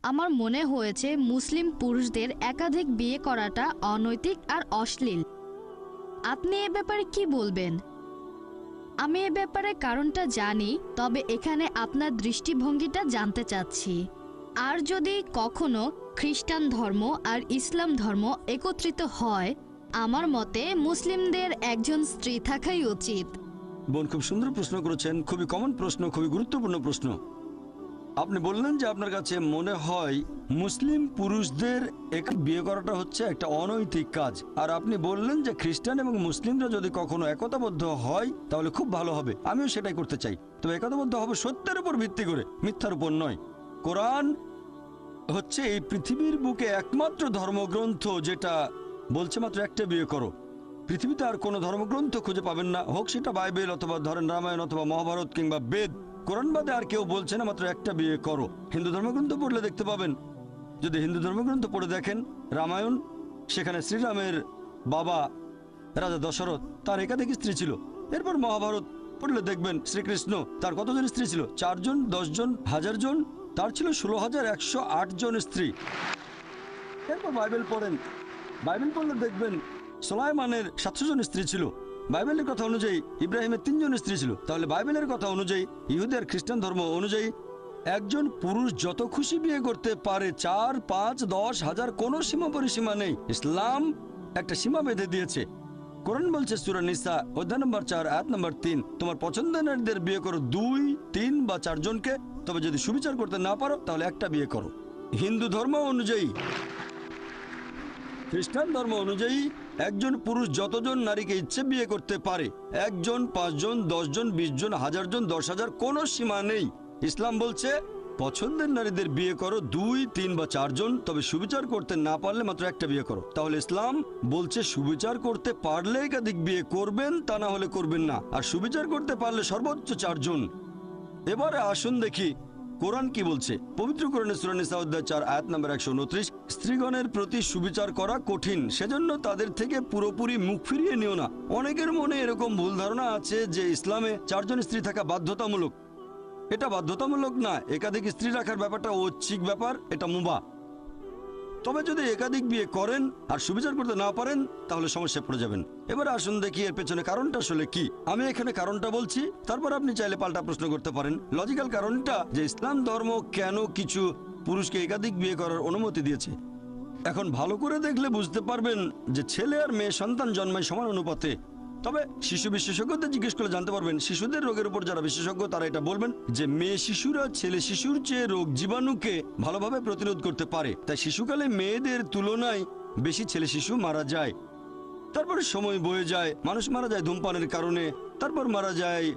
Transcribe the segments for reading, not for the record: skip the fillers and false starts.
আমার মনে হয়েছে মুসলিম পুরুষদের একাধিক বিয়ে করাটা অনৈতিক আর অশ্লীল। আপনি এ ব্যাপারে কি বলবেন? আমি এ ব্যাপারে কারণটা জানি, তবে এখানে আপনার দৃষ্টিভঙ্গিটা জানতে চাচ্ছি। আর যদি কখনো খ্রিস্টান ধর্ম আর ইসলাম ধর্ম একত্রিত হয়, আমার মতে মুসলিমদের একজন স্ত্রী থাকাই উচিত। বোন, খুব সুন্দর প্রশ্ন করেছেন, খুবই কমন প্রশ্ন, খুবই গুরুত্বপূর্ণ প্রশ্ন। আপনি বললেন যে আপনার কাছে মনে হয় মুসলিম পুরুষদের বিয়ে করাটা হচ্ছে একটা অনৈতিক কাজ, আর আপনি বললেন যে খ্রিস্টান এবং মুসলিমরা যদি কখনো একতাবদ্ধ হয় তাহলে খুব ভালো হবে। আমিও সেটাই করতে চাই, তবে একতাবদ্ধ হবে সত্যের উপর ভিত্তি করে, মিথ্যার উপর নয়। কোরআন হচ্ছে এই পৃথিবীর বুকে একমাত্র ধর্মগ্রন্থ যেটা বলছে মাত্র একটা বিয়ে করো। পৃথিবীতে আর কোনো ধর্মগ্রন্থ খুঁজে পাবেন না, হোক সেটা বাইবেল অথবা ধরেন রামায়ণ অথবা মহাভারত কিংবা বেদ, কোরআন বাদে আর কেউ বলছে না মাত্র একটা বিয়ে করো। হিন্দু ধর্মগ্রন্থ পড়লে দেখতে পাবেন, যদি হিন্দু ধর্মগ্রন্থ পড়ে দেখেন রামায়ণ, সেখানে শ্রীরামের বাবা রাজা দশরথ, তার একাধিক স্ত্রী ছিল। এরপর মহাভারত পড়লে দেখবেন শ্রীকৃষ্ণ, তার কতজন স্ত্রী ছিল? 4 জন, 10 জন, 1000 জন, তার ছিল 16,108 জন স্ত্রী। এরপর বাইবেল পড়েন, বাইবেল পড়লে দেখবেন সুলাইমানের 700 জন স্ত্রী ছিল। বাইবেলের কথা অনুযায়ী ইব্রাহিমের 3 জন স্ত্রী ছিল। তাহলে বাইবেলের কথা অনুযায়ী, ইহুদি আর খ্রিস্টান ধর্ম অনুযায়ী, একজন পুরুষ যত খুশি বিয়ে করতে পারে, 4, 5, 10, 1000, কোনো সীমা পরিসীমা নেই। ইসলাম একটা সীমা বেঁধে দিয়েছে। কোরআন বলছে সূরা নিসা অধ্যায় নম্বর 4 আয়াত নম্বর 3, তোমার পছন্দের নারীদের বিয়ে করো 2, 3 বা 4 জনকে, তবে যদি সুবিচার করতে না পারো তাহলে একটা বিয়ে করো। হিন্দু ধর্ম অনুযায়ী, খ্রিস্টান ধর্ম অনুযায়ী একজন পুরুষ যতজন নারীকে ইচ্ছে বিয়ে করতে পারে, 1 জন, 5 জন, 10 জন, 20 জন, 1000 জন, 10,000, কোনো সীমা নেই। ইসলাম বলছে পছন্দের নারীদের বিয়ে করো 2, 3 বা 4 জন, তবে সুবিচার করতে না পারলে মাত্র একটা বিয়ে করো। তাহলে ইসলাম বলছে সুবিচার করতে পারলে একাধিক বিয়ে করবেন, তা না হলে করবেন না, আর সুবিচার করতে পারলে সর্বোচ্চ 4 জন। এবারে আসুন দেখি কোরআন কি বলছে। পবিত্র কোরআনে সূরা নিসা অধ্যায় 4 আয়াত নম্বর 129, স্ত্রীগণের প্রতি সুবিচার করা কঠিন, সেজন্য তাদের থেকে পুরোপুরি মুখ ফিরিয়ে নিও না। অনেকের মনে এরকম ভুল ধারণা আছে যে ইসলামে 4 জন স্ত্রী থাকা বাধ্যতামূলক। এটা বাধ্যতামূলক না, একাধিক স্ত্রী রাখার ব্যাপারটা ঐচ্ছিক ব্যাপার, এটা মুবাহ। তবে যদি একাধিক বিয়ে করেন আর সুবিচার করতে না পারেন তাহলে সমস্যায় পড়ে যাবেন। এবার আসুন দেখি এর পেছনে কারণটা আসলে কি। আমি এখানে কারণটা বলছি, তারপর আপনি চাইলে পাল্টা প্রশ্ন করতে পারেন। লজিক্যাল কারণটা যে ইসলাম ধর্ম কেন কিছু পুরুষকে একাধিক বিয়ে করার অনুমতি দিয়েছে। এখন ভালো করে দেখলে বুঝতে পারবেন যে ছেলে আর মেয়ে সন্তান জন্মায় সমান অনুপাতে। তবে শিশু বিশেষজ্ঞদের জিজ্ঞেস করে জানতে পারবেন, শিশুদের রোগের উপর যারা বিশেষজ্ঞ তারা এটা বলবেন যে মেয়ে শিশুরা ছেলে শিশুর চেয়ে রোগ জীবাণুকে ভালোভাবে প্রতিরোধ করতে পারে, তাই শিশুকালে মেয়েদের তুলনায় বেশি ছেলে শিশু মারা যায়। তারপরে সময় বয়ে যায়, মানুষ মারা যায় ধূমপানের কারণে, তারপর মারা যায়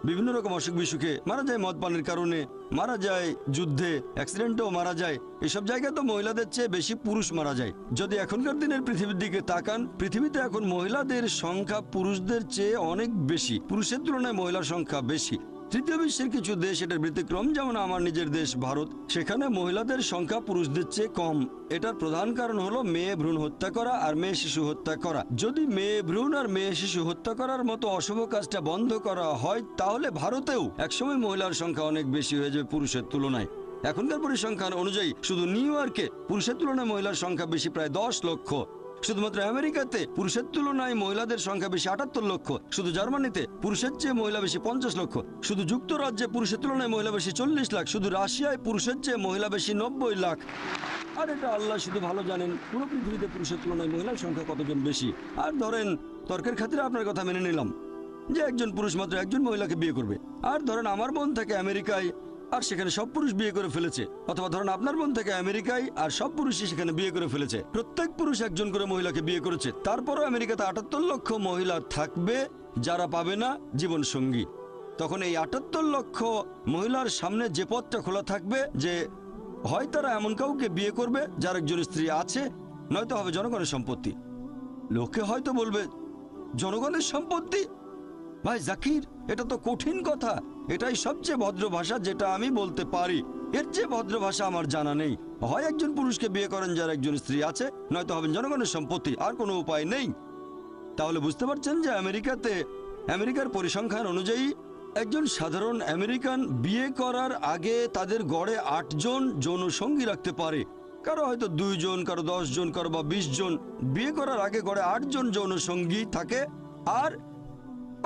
বিভিন্ন রকম অসুখ বিসুখে, মারা যায় মদ পানের কারণে, মারা যায় যুদ্ধে, অ্যাক্সিডেন্টেও মারা যায়। এসব জায়গায় তো মহিলাদের চেয়ে বেশি পুরুষ মারা যায়। যদি এখনকার দিনের পৃথিবীর দিকে তাকান, পৃথিবীতে এখন মহিলাদের সংখ্যা পুরুষদের চেয়ে অনেক বেশি, পুরুষের তুলনায় মহিলার সংখ্যা বেশি। তৃতীয় বিশ্বের কিছু দেশ এটার ব্যতিক্রম, যেমন আমার নিজের দেশ ভারত, সেখানে মহিলাদের সংখ্যা পুরুষদের চেয়ে কম। এটার প্রধান কারণ হলো মেয়ে ভ্রূণ হত্যা করা আর মেয়ে শিশু হত্যা করা। যদি মেয়ে ভ্রূণ আর মেয়ে শিশু হত্যা করার মতো অশুভ কাজটা বন্ধ করা হয় তাহলে ভারতেও একসময় মহিলার সংখ্যা অনেক বেশি হয়ে যাবে পুরুষের তুলনায়। এখনকার পরিসংখ্যান অনুযায়ী শুধু নিউ ইয়র্কে পুরুষের তুলনায় মহিলার সংখ্যা বেশি প্রায় 10 লক্ষ। শুধুমাত্র আমেরিকাতে পুরুষের তুলনায় মহিলাদের সংখ্যা বেশি 78 লক্ষ। শুধু জার্মানিতে পুরুষের চেয়ে মহিলা বেশি 50 লক্ষ। শুধু যুক্তরাজ্যে পুরুষের তুলনায় মহিলা বেশি 40 লাখ। শুধু রাশিয়ায় পুরুষের চেয়ে মহিলা বেশি 90 লাখ। আর এটা আল্লাহ শুধু ভালো জানেন পুরো পৃথিবীতে পুরুষের তুলনায় মহিলার সংখ্যা কতজন বেশি। আর ধরেন তর্কের খাতিরে আপনার কথা মেনে নিলাম যে একজন পুরুষ মাত্র একজন মহিলাকে বিয়ে করবে। আর ধরেন আমার বোন থাকে আমেরিকায় আর সেখানে সব পুরুষ বিয়ে করে ফেলেছে, অথবা ধরেন আপনার বোন থেকে আমেরিকায় আর সব পুরুষই সেখানে বিয়ে করে ফেলেছে। প্রত্যেক পুরুষ একজন করে মহিলাকে বিয়ে করেছে। তারপরও আমেরিকাতে 78 লক্ষ মহিলা থাকবে যারা পাবে না জীবন সঙ্গী। তখন এই 78 লক্ষ মহিলার সামনে যে পথটা খোলা থাকবে যে হয় তারা এমন কাউকে বিয়ে করবে যার একজন স্ত্রী আছে, নয়তো হবে জনগণের সম্পত্তি। লোকে হয়তো বলবে জনগণের সম্পত্তি? ভাই জাকির, এটা তো কঠিন কথা। এটাই সবচেয়ে ভদ্র ভাষা যেটা আমি বলতে পারি। এর চেয়ে ভদ্র ভাষা আমার জানা নেই। হয় একজন পুরুষকে বিয়ে করেন যার একজন স্ত্রী আছে, নয়তো হবেন জনগণের সম্পত্তি, আর কোনো উপায় নেই। তাহলে বুঝতে পারছেন যে আমেরিকার পরিসংখ্যান অনুযায়ী একজন সাধারণ আমেরিকান বিয়ে করার আগে তাদের গড়ে 8 জন যৌন সঙ্গী রাখতে পারে। কারো হয়তো 2 জন, কারো 10 জন, কারো বা 20 জন। বিয়ে করার আগে গড়ে 8 জন যৌন সঙ্গী থাকে। আর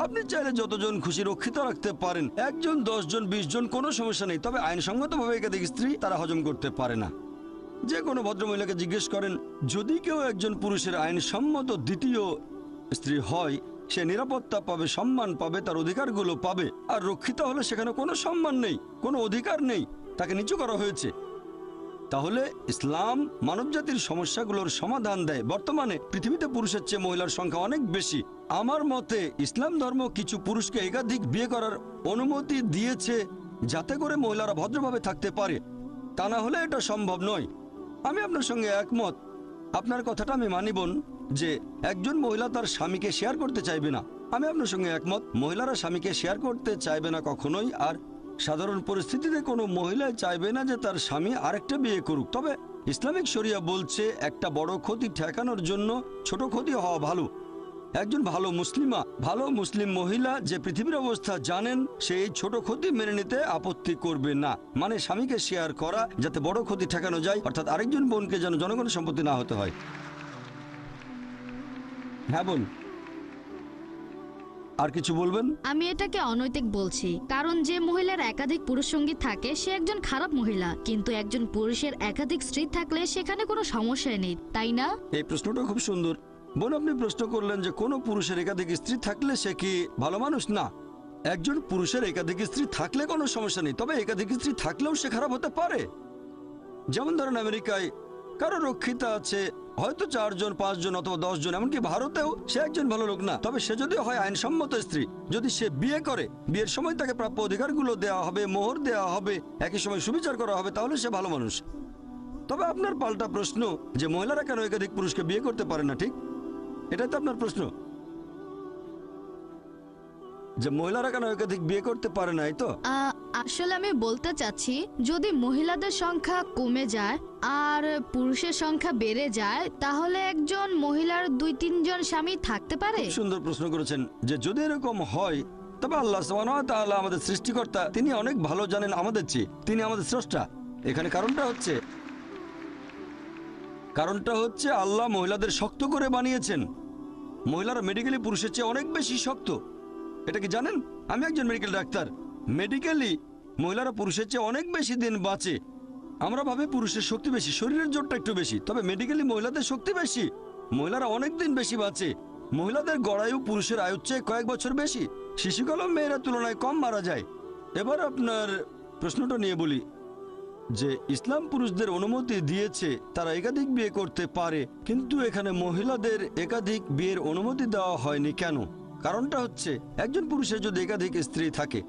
আপনি চাইলে যতজন খুশি রক্ষিত রাখতে পারেন, 1 জন, 10 জন, 20 জন, কোনো সমস্যা নেই। তবে আইনসঙ্গতভাবে একাধিক স্ত্রী তারা হজম করতে পারে না। যে কোনো ভদ্রমহিলাকে জিজ্ঞেস করেন, যদি কেউ একজন পুরুষের আইনসম্মত দ্বিতীয় স্ত্রী হয়, সে নিরাপত্তা পাবে, সম্মান পাবে, তার অধিকারগুলো পাবে। আর রক্ষিত হলে সেখানে কোনো সম্মান নেই, কোনো অধিকার নেই, তাকে নিচু করা হয়েছে। তাহলে ইসলাম মানবজাতির সমস্যাগুলোর সমাধান দেয়। বর্তমানে পৃথিবীতে পুরুষের চেয়ে মহিলার সংখ্যা অনেক বেশি। আমার মতে ইসলাম ধর্ম কিছু পুরুষকে একাধিক বিয়ে করার অনুমতি দিয়েছে, যাতে করে মহিলারা ভদ্রভাবে থাকতে পারে। তা না হলে এটা সম্ভব নয়। আমি আপনার সঙ্গে একমত। আপনার কথাটা আমি মানি বোন, যে একজন মহিলা তার স্বামীকে শেয়ার করতে চাইবে না। আমি আপনার সঙ্গে একমত, মহিলারা স্বামীকে শেয়ার করতে চাইবে না কখনোই। আর সাধারণ পরিস্থিতিতে কোনো মহিলাই চাইবে না যে তার স্বামী আরেকটা বিয়ে করুক। তবে ইসলামিক শরিয়া বলছে একটা বড় ক্ষতি ঠেকানোর জন্য ছোট ক্ষতি হওয়া ভালো। একজন ভালো মুসলিম মহিলা যে পৃথিবীর অবস্থা জানেন, সে এই ছোট ক্ষতি মেনে নিতে আপত্তি করবে না। মানে স্বামীকে শেয়ার করা, যাতে বড় ক্ষতি ঠেকানো যায়, অর্থাৎ আরেকজন বোনকে যেন জনগণের সম্পত্তি না হতে হয়। হ্যাঁ বোন, আর কিছু বলবেন? আমি এটাকে অনৈতিক বলছি, কারণ যে মহিলার একাধিক পুরুষ সঙ্গী থাকে সে একজন খারাপ মহিলা, কিন্তু একজন পুরুষের একাধিক স্ত্রী থাকলে সেখানে কোনো সমস্যা নেই, তাই না? এই প্রশ্নটা খুব সুন্দর বোন। আপনি প্রশ্ন করলেন যে কোনো পুরুষের একাধিক স্ত্রী থাকলে সে কি ভালো মানুষ? না, একজন পুরুষের একাধিক স্ত্রী থাকলে কোনো সমস্যা নেই, তবে একাধিক স্ত্রী থাকলেও সে খারাপ হতে পারে। যেমন ধরেন আমেরিকায় কারো রক্ষিতা আছে, হয়তো 4 জন, 5 জন অথবা 10 জন। এমনকি ভারতেও সে একজন ভালো লোক না, তবে সে যদি হয় আইনসম্মত স্ত্রী, যদি সে বিয়ে করে, বিয়ের সময় তাকে প্রাপ্য অধিকারগুলো দেওয়া হবে, মোহর দেওয়া হবে, একই সময় সুবিচার করা হবে, তাহলে সে ভালো মানুষ। তবে আপনার পাল্টা প্রশ্ন যে মহিলারা কেন একাধিক পুরুষকে বিয়ে করতে পারে না, ঠিক এটাই তো আপনার প্রশ্ন, যে মহিলারা কেন একাধিক বিয়ে করতে পারে না, এই তো? আসলে আমি বলতে চাচ্ছি, যদি মহিলাদের সংখ্যা কমে যায় আর পুরুষের সংখ্যা বেড়ে যায়, তাহলে একজন মহিলার 2-3 জন স্বামী থাকতে পারে। সুন্দর প্রশ্ন করেছেন, যে যদি এরকম হয়, তবে আল্লাহ সুবহানাহু ওয়া তাআলা আমাদের সৃষ্টিকর্তা, তিনি অনেক ভালো জানেন আমাদের চেয়ে, তিনি আমাদের স্রষ্টা। এখানে কারণটা হচ্ছে আল্লাহ মহিলাদের শক্ত করে বানিয়েছেন। মহিলারা মেডিকেলি পুরুষের চেয়ে অনেক বেশি শক্ত। এটা কি জানেন? আমি একজন মেডিকেল ডাক্তার। মেডিকেলি মহিলারা পুরুষের চেয়ে অনেক বেশি দিন বাঁচে। আমরা ভাবি পুরুষের শক্তি বেশি, শরীরের জোরটা একটু বেশি, তবে মেডিকেলি মহিলাদের শক্তি বেশি। মহিলারা অনেক দিন বেশি বাঁচে। মহিলাদের গড়ায়ু পুরুষের আয়ুর চেয়ে কয়েক বছর বেশি। শিশুকালেও মেয়েরা তুলনায় কম মারা যায়। এবার আপনার প্রশ্নটা নিয়ে বলি, যে ইসলাম পুরুষদের অনুমতি দিয়েছে তারা একাধিক বিয়ে করতে পারে, কিন্তু এখানে মহিলাদের একাধিক বিয়ের অনুমতি দেওয়া হয়নি কেন? কারণটা হচ্ছে, একজন পুরুষের যদি একাধিক স্ত্রী থাকে,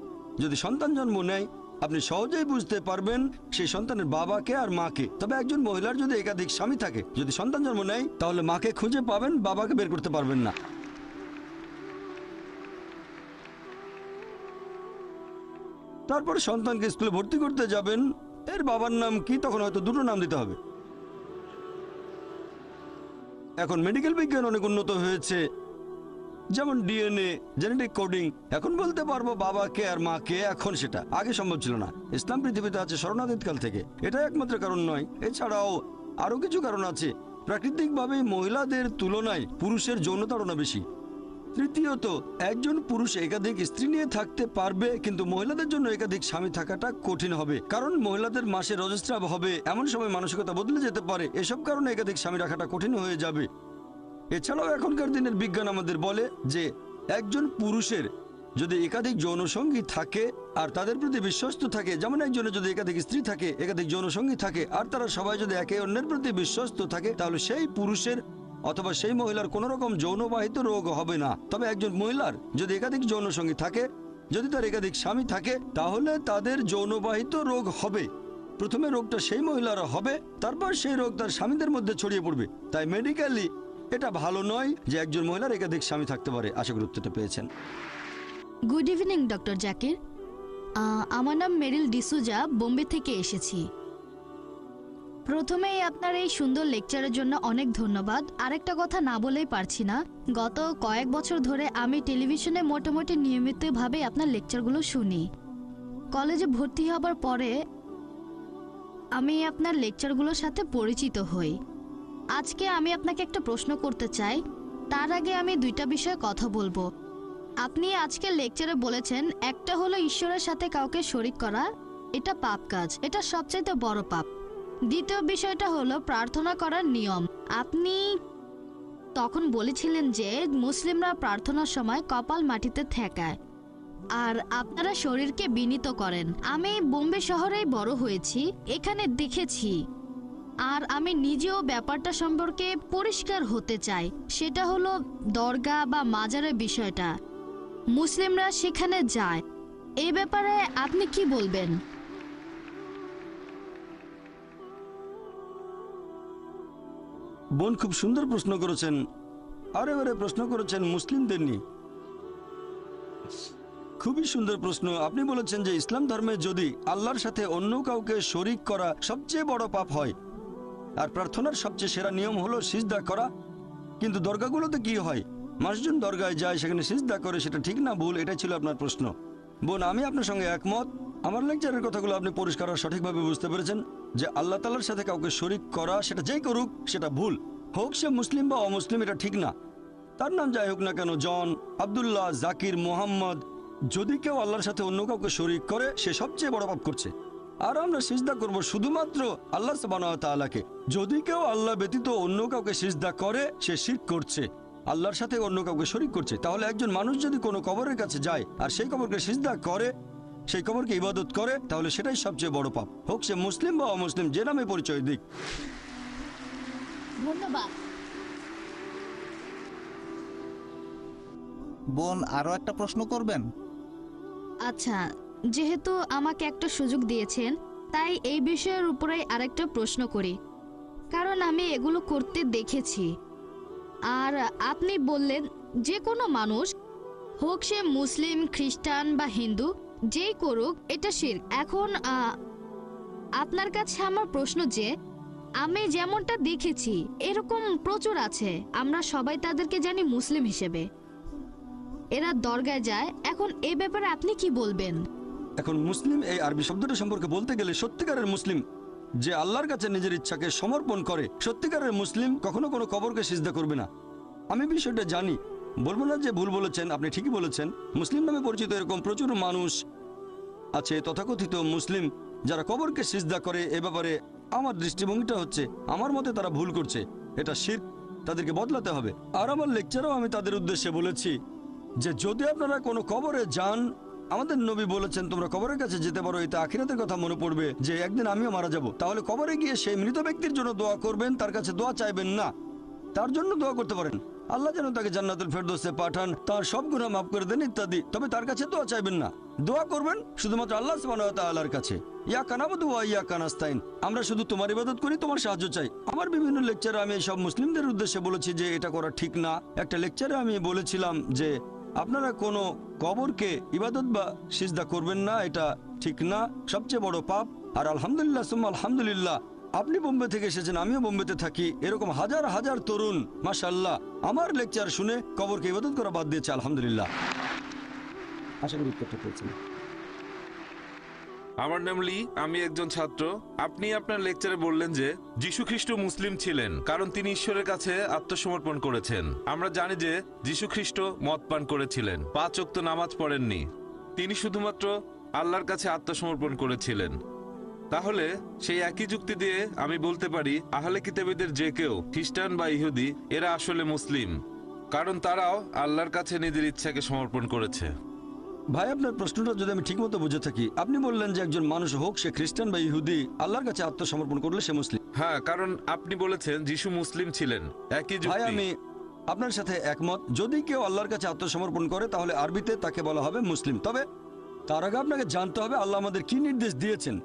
যদি সন্তান জন্ম নেয়, আপনি সহজেই বুঝতে পারবেন সেই সন্তানের বাবাকে আর মাকে। তবে একজন মহিলার যদি একাধিক স্বামী থাকে, যদি সন্তান জন্ম নেয়, তাহলে মাকে খুঁজে পাবেন, বাবাকে বের করতে পারবেন না। তারপর সন্তানকে স্কুলে ভর্তি করতে যাবেন, এর বাবার নাম কি, তখন হয়তো 2টো নাম দিতে হবে। এখন মেডিকেল বিজ্ঞান অনেক উন্নত হয়েছে, যেমন ডিএনএ, জেনেটিক কোডিং। এখন বলতে পারবো বাবাকে আর মাকে, এখন সেটা আগে সম্ভব ছিল না। ইসলাম পৃথিবীতে আছে স্মরণাতীতকাল থেকে। এটাই একমাত্র কারণ নয়, এছাড়াও আরো কিছু কারণ আছে। প্রাকৃতিকভাবে মহিলাদের তুলনায় পুরুষের যৌনতাড়না বেশি। তৃতীয়ত, একজন পুরুষ একাধিক স্ত্রী নিয়ে থাকতে পারবে, কিন্তু মহিলাদের জন্য একাধিক স্বামী থাকাটা কঠিন হবে, কারণ মহিলাদের মাসে রজস্রাব হবে, এমন সময় মানসিকতা বদলে যেতে পারে। এসব কারণে একাধিক স্বামী রাখাটা কঠিন হয়ে যাবে। এছাড়াও এখনকার দিনের বিজ্ঞান আমাদের বলে যে একজন পুরুষের যদি একাধিক যৌনসঙ্গী থাকে আর তাদের প্রতি বিশ্বস্ত থাকে, যেমন একজনের যদি একাধিক স্ত্রী থাকে, একাধিক যৌনসঙ্গী থাকে, আর তারা সবাই যদি একে অন্যের প্রতি বিশ্বস্ত থাকে, তাহলে সেই পুরুষের অথবা সেই মহিলার কোনো রকম যৌনবাহিত রোগ হবে না। তবে একজন মহিলার যদি একাধিক যৌনসঙ্গী থাকে, যদি তার একাধিক স্বামী থাকে, তাহলে তাদের যৌনবাহিত রোগ হবে। প্রথমে রোগটা সেই মহিলার হবে, তারপর সেই রোগ তার স্বামীদের মধ্যে ছড়িয়ে পড়বে। তাই মেডিকেলি এটা ভালো নয় যে একজন মহিলার একাধিক স্বামী থাকতে পারে। আশা করি উত্তরটা পেয়েছেন। Good evening doctor Zakir. আমার নাম মেরিল ডিসুজা, বোম্বে থেকে এসেছি। প্রথমেই আপনার এই সুন্দর লেকচারের জন্য অনেক ধন্যবাদ। আরেকটা কথা না বলেই পারছি না, গত কয়েক বছর ধরে আমি টেলিভিশনে মোটামুটি নিয়মিতভাবে আপনার লেকচারগুলো শুনি। কলেজে ভর্তি হবার পরে আমি আপনার লেকচারগুলোর সাথে পরিচিত হই। আজকে আমি আপনাকে একটা প্রশ্ন করতে চাই, তার আগে আমি দুইটা বিষয়ে কথা বলবো। আপনি আজকে লেকচারে বলেছেন, একটা হলো ঈশ্বরের সাথে কাউকে শরিক করা, এটা পাপ কাজ, এটা সবচাইতে বড় পাপ। দ্বিতীয় বিষয়টা হলো প্রার্থনা করার নিয়ম। আপনি তখন বলেছিলেন যে মুসলিমরা প্রার্থনার সময় কপাল মাটিতে ঠেকায় আর আপনারা শরীরকে বিনীত করেন। আমি বোম্বে শহরেই বড় হয়েছি, এখানে দেখেছি, আর আমি নিজেও ব্যাপারটা সম্পর্কে পরিষ্কার হতে চাই। সেটা হলো দরগা বা মাজারের বিষয়টা, মুসলিমরা সেখানে যায়, এই ব্যাপারে আপনি কি বলবেন? বোন খুব সুন্দর প্রশ্ন করেছেন, আরে প্রশ্ন করেছেন মুসলিমদের নিয়ে। খুবই সুন্দর প্রশ্ন। আপনি বলেছেন যে ইসলাম ধর্মে যদি আল্লাহর সাথে অন্য কাউকে শরিক করা সবচেয়ে বড় পাপ হয়, আর প্রার্থনার সবচেয়ে সেরা নিয়ম হলো সিজদা করা, কিন্তু দরগাগুলোতে কি হয়? মানুষজন দরগায় যায়, সেখানে সিজদা করে, সেটা ঠিক না ভুল? এটাই ছিল আপনার প্রশ্ন। বোন, আমি আপনার সঙ্গে একমত। আমার লেকচারের কথাগুলো আপনি পরিষ্কার আর সঠিকভাবে বুঝতে পেরেছেন যে আল্লাহ তাআলার সাথে কাউকে শরিক করা, সেটা যেই করুক সেটা ভুল, হোক সে মুসলিম বা অমুসলিম, এটা ঠিক না। তার নাম যাই হোক না কেন, জন, আব্দুল্লাহ, জাকির, মোহাম্মদ, যদি কেউ আল্লাহর সাথে অন্য কাউকে শরিক করে সে সবচেয়ে বড় পাপ করছে। আর আমরা সিজদা করব শুধুমাত্র আল্লাহ সুবহানাহু ওয়া তাআলাকে। যদি কেউ আল্লাহ ব্যতীত অন্য কাউকে সিজদা করে সে শিরক করছে, আল্লাহর সাথে অন্য কাউকে শরিক করছে। তাহলে একজন মানুষ যদি কোনো কবরের কাছে যায় আর সেই কবরকে সিজদা করে, সেই কবরকে ইবাদত করে, তাহলে সেটাই সবচেয়ে বড় পাপ, হোক সে মুসলিম বা অমুসলিম, যে নামে পরিচয় দিক। ধন্যবাদ। বোন, আরো একটা প্রশ্ন করবেন? আচ্ছা, যেহেতু আমাকে একটা সুযোগ দিয়েছেন, তাই এই বিষয়ের উপরে আরেকটা প্রশ্ন করি, কারণ আমি এগুলো করতে দেখেছি। আর আপনি বললেন যে কোনো মানুষ, হোক সে মুসলিম, খ্রিস্টান বা হিন্দু, যেই করুক এটা শিরক। এখন আপনার কাছে আমার প্রশ্ন যে, আমি যেমনটা দেখেছি এরকম প্রচুর আছে, আমরা সবাই তাদেরকে জানি মুসলিম হিসেবে, এরা দরগায় যায়। এখন এই ব্যাপারে আপনি কি বলবেন? এখন মুসলিম এই আরবি শব্দটা সম্পর্কে বলতে গেলে, সত্যিকারের মুসলিম যে আল্লাহর কাছে নিজের ইচ্ছাকে সমর্পণ করে, সত্যিকারের মুসলিম কখনো কোনো কবরকে সিজদা করবে না। আমি বিষয়টা জানি, বলবো না যে ভুল বলেছেন, আপনি ঠিকই বলেছেন। মুসলিম নামে পরিচিত এরকম প্রচুর মানুষ আছে, তথাকথিত মুসলিম, যারা কবরকে সিজদা করে। এ ব্যাপারে আমার দৃষ্টিভঙ্গিটা হচ্ছে, আমার মতে তারা ভুল করছে, এটা শিরক, তাদেরকে বদলাতে হবে। আর আমার লেকচারেও আমি তাদের উদ্দেশ্যে বলেছি যে যদি আপনারা কোনো কবরে যান, আমাদের নবী বলেছেন তোমরা কবরের কাছে যেতে পারো, এতে আখিরাতের কথা মনে পড়বে যে একদিন আমিও মারা যাব। তাহলে কবরে গিয়ে সেই মৃত ব্যক্তির জন্য দোয়া করবেন, তার কাছে দোয়া চাইবেন না, তার জন্য দোয়া করতে পারেন আল্লাহ যেন তাকে জান্নাতুল ফেরদৌসে পাঠান, তার সব গুনাহ মাফ করে দেন ইত্যাদি। তবে তার কাছে দোয়া চাইবেন না, দোয়া করবেন শুধুমাত্র আল্লাহ সুবহানাহু ওয়া তাআলার কাছে। ইয়াকা নাবুদু ওয়া ইয়াকা নাস্তাইন, আমরা শুধু তোমার ইবাদত করি, তোমার সাহায্য চাই। আমার বিভিন্ন লেকচারে আমি সব মুসলিমদের উদ্দেশ্যে বলেছি যে এটা করা ঠিক না। একটা লেকচারে আমি বলেছিলাম যে আপনারা কোনো কবরকে ইবাদত বা সিজদা করবেন না, এটা ঠিক না, সবচেয়ে বড় পাপ। আর আলহামদুলিল্লাহ সুম্মা আলহামদুলিল্লাহ, আপনি বোম্বে থেকে এসেছেন, আমিও বোম্বেতে থাকি, এরকম হাজার হাজার তরুণ মাশাআল্লাহ আমার লেকচার শুনে কবরকে ইবাদত করা বাদ দিয়েছে, আলহামদুলিল্লাহ। আশা করি উত্তরটা পেয়েছেন। আমার নাম লি, আমি একজন ছাত্র। আপনি আপনার লেকচারে বললেন যে যীশু খ্রিস্ট মুসলিম ছিলেন কারণ তিনি ঈশ্বরের কাছে আত্মসমর্পণ করেছেন। আমরা জানি যে যীশু খ্রিস্ট মদ পান করেছিলেন, 5 ওয়াক্ত নামাজ পড়েননি, তিনি শুধুমাত্র আল্লাহর কাছে আত্মসমর্পণ করেছিলেন। তাহলে সেই একই যুক্তি দিয়ে আমি বলতে পারি আহলে কিতাবীদের যে কেউ, খ্রিস্টান বা ইহুদি, এরা আসলে মুসলিম, কারণ তারাও আল্লাহর কাছে নিজের ইচ্ছাকে সমর্পণ করেছে। ভাই, আপনার প্রশ্নটা যদি আমি ঠিকমতো বুঝে থাকি, আপনি বললেন যে একজন মানুষ, হোক সে খ্রিস্টান বা ইহুদি, আল্লাহর কাছে আত্মসমর্পণ করলে সে মুসলিম। হ্যাঁ, কারণ আপনি বলেছেন যীশু মুসলিম ছিলেন, একই ভাই, যুক্তি। আমি আপনার সাথে একমত। যদি কেউ আল্লাহর কাছে আত্মসমর্পণ করে তাহলে আরবিতে তাকে বলা হবে মুসলিম। তবে তার আগে আপনাকে জানতে হবে আল্লাহ আমাদের কি নির্দেশ দিয়েছেন।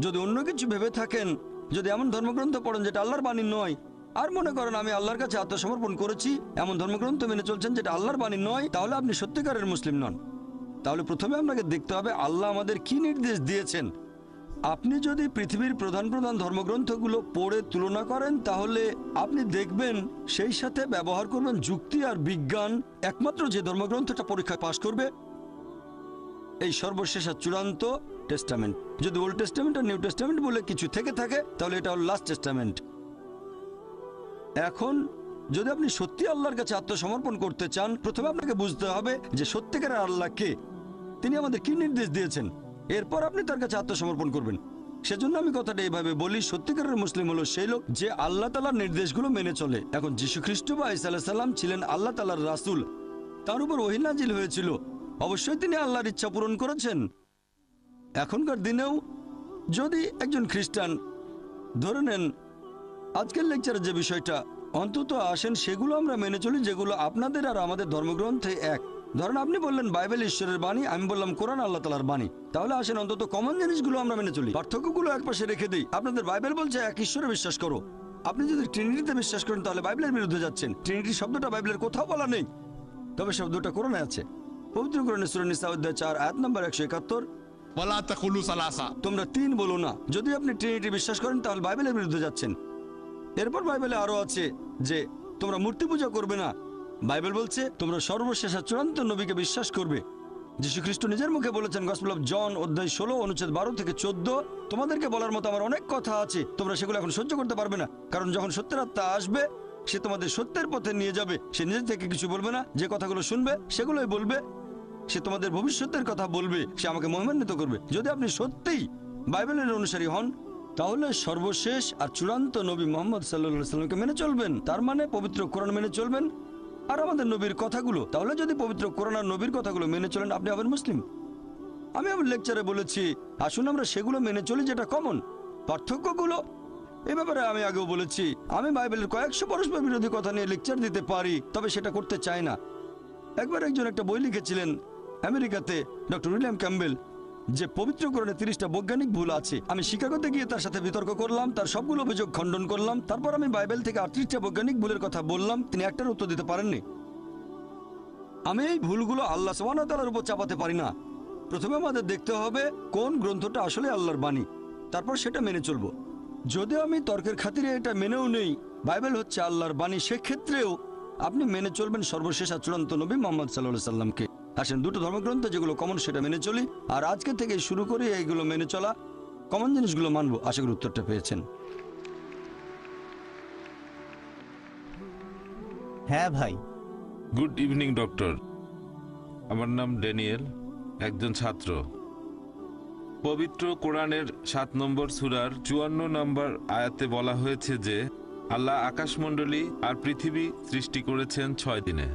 যদি অন্য কিছু ভেবে থাকেন, যদি এমন ধর্মগ্রন্থ পড়েন যেটা আল্লাহর বাণী নয়, আর মনে করেন আমি আল্লাহর কাছে আত্মসমর্পণ করেছি, এমন ধর্মগ্রন্থ মেনে চলছেন যেটা আল্লাহর বাণী নয়, তাহলে আপনি সত্যিকারের মুসলিম নন। তাহলে প্রথমে আপনাকে দেখতে হবে আল্লাহ আমাদের কি নির্দেশ দিয়েছেন। আপনি যদি পৃথিবীর প্রধান প্রধান ধর্মগ্রন্থগুলো পড়ে তুলনা করেন তাহলে আপনি দেখবেন সেই সাথে ব্যবহার করবেন যুক্তি আর বিজ্ঞান। একমাত্র যে ধর্মগ্রন্থটা পরীক্ষায় পাশ করবে এই সর্বশেষ আর চূড়ান্ত টেস্টামেন্ট। যদি ওল্ড টেস্টামেন্ট আর নিউ টেস্টামেন্ট বলে কিছু থেকে থাকে তাহলে এটা হল লাস্ট টেস্টামেন্ট। এখন যদি আপনি সত্যি আল্লাহর কাছে আত্মসমর্পণ করতে চান, প্রথমে আপনাকে বুঝতে হবে যে সত্যিকারের আল্লাহ কে, তিনি আমাদের কি নির্দেশ দিয়েছেন, এরপর আপনি তার কাছে আত্মসমর্পণ করবেন। সেজন্য আমি কথাটা এইভাবে বলি, সত্যিকারের মুসলিম হলো সেই লোক যে আল্লাহ তাআলার নির্দেশগুলো মেনে চলে। এখন যীশু খ্রিস্ট বা ঈসা আলাইহিস সালাম ছিলেন আল্লাহ তাআলার রাসূল, তার উপর ওহী নাজিল হয়েছিল, অবশ্যই তিনি আল্লাহর ইচ্ছা পূরণ করেছেন। এখনকার দিনেও যদি একজন খ্রিস্টান ধরে নেন আজকের লেকচারের যে বিষয়টা অন্তত আসেন সেগুলো আমরা মেনে চলি যেগুলো আপনাদের আর আমাদের ধর্মগ্রন্থে এক। ধরেন আপনি বললেন বাইবেল ঈশ্বরের বাণী, আমি বললাম কোরআন আল্লাহ তাআলার বাণী, তাহলে আসেন অন্তত কমন জিনিসগুলো আমরা মেনে চলি, পার্থক্যগুলো একপাশে রেখে দিই। আপনাদের বাইবেল বলছে এক ঈশ্বরে বিশ্বাস করো, আপনি যদি ট্রিনিটিতে বিশ্বাস করেন তাহলে বাইবেলের বিরুদ্ধে যাচ্ছেন। ট্রিনিটি শব্দটা বাইবেলের কোথাও বলা নেই, তবে শব্দটা কোরআনে আছে। পবিত্র কোরআনে সূরা নিসা অধ্যায় 4 আয়াত নম্বর 171, ওয়ালা তাকুলু সালাসা, তোমরা তিন বলো না। যদি আপনি ট্রিনিটি বিশ্বাস করেন তাহলে বাইবেলের বিরুদ্ধে যাচ্ছেন। এরপর বাইবেলে আরো আছে যে তোমরা মূর্তি পূজা করবে না। বাইবেল বলছে তোমরা সর্বশেষ আর চূড়ান্ত নবীকে বিশ্বাস করবে। যীশু খ্রিস্ট নিজের মুখে বলেছেন গসপেল অফ জন অধ্যায় 16 অনুচ্ছেদ 12 থেকে 14, তোমাদেরকে বলার মতো আমার অনেক কথা আছে, তোমরা সেগুলো এখন সহ্য করতে পারবে না, কারণ যখন সত্যের আত্মা আসবে সে তোমাদের সত্যের পথে নিয়ে যাবে। সে নিজে থেকে কিছু বলবে না, যে কথাগুলো শুনবে সেগুলোই বলবে। সে তোমাদের ভবিষ্যতের কথা বলবে, সে আমাকে মহিমান্বিত করবে। যদি আপনি সত্যিই বাইবেলের অনুসারী হন তাহলে সর্বশেষ আর চূড়ান্ত নবী মুহাম্মদ সাল্লাল্লাহু আলাইহি সাল্লামকে মেনে চলবেন, তার মানে পবিত্র কোরআন মেনে চলবেন আর আমাদের নবীর কথাগুলো। তাহলে যদি পবিত্র কোরআন আর নবীর কথাগুলো মেনে চলেন আপনি হবেন মুসলিম। আমি আমার লেকচারে বলেছি আসুন আমরা সেগুলো মেনে চলি যেটা কমন। পার্থক্যগুলো এ ব্যাপারে আমি আগেও বলেছি, আমি বাইবেলের কয়েকশো পরস্পর বিরোধী কথা নিয়ে লেকচার দিতে পারি, তবে সেটা করতে চাই না। একবার একজন একটা বই লিখেছিলেন আমেরিকাতে, ডক্টর উইলিয়াম ক্যাম্বেল, যে পবিত্র কোরআনে 30টা বৈজ্ঞানিক ভুল আছে। আমি শিকাগোতে গিয়ে তার সাথে বিতর্ক করলাম, তার সবগুলো অভিযোগ খণ্ডন করলাম, তারপর আমি বাইবেল থেকে 38টা বৈজ্ঞানিক ভুলের কথা বললাম, তিনি একটার উত্তর দিতে পারেননি। আমি এই ভুলগুলো আল্লাহ সুবহানাহু ওয়া তাআলার উপর চাপাতে পারি না। প্রথমে আমাদের দেখতে হবে কোন গ্রন্থটা আসলে আল্লাহর বাণী, তারপর সেটা মেনে চলবো। যদিও আমি তর্কের খাতিরে এটা মেনেও নেই বাইবেল হচ্ছে আল্লাহর বাণী, সেক্ষেত্রেও আপনি মেনে চলবেন সর্বশেষ আর চূড়ান্ত নবী মুহাম্মদ সাল্লাল্লাহু আলাইহি সাল্লামকে। আসেন দুটো ধর্মগ্রন্থ যেগুলো কমন সেটা মেনে চলি, আর আজকে থেকে শুরু করি এইগুলো মেনে চলা, কমন জিনিসগুলো মানবো। আশা করি উত্তরটা পেয়েছেন। হ্যাঁ ভাই। গুড ইভিনিং ডক্টর, আমার নাম ড্যানিয়েল, একজন ছাত্র। পবিত্র কোরআনের 7 নম্বর সূরার 54 নম্বর আয়াতে বলা হয়েছে যে আল্লাহ আকাশমণ্ডলী আর পৃথিবী সৃষ্টি করেছেন 6 দিনে।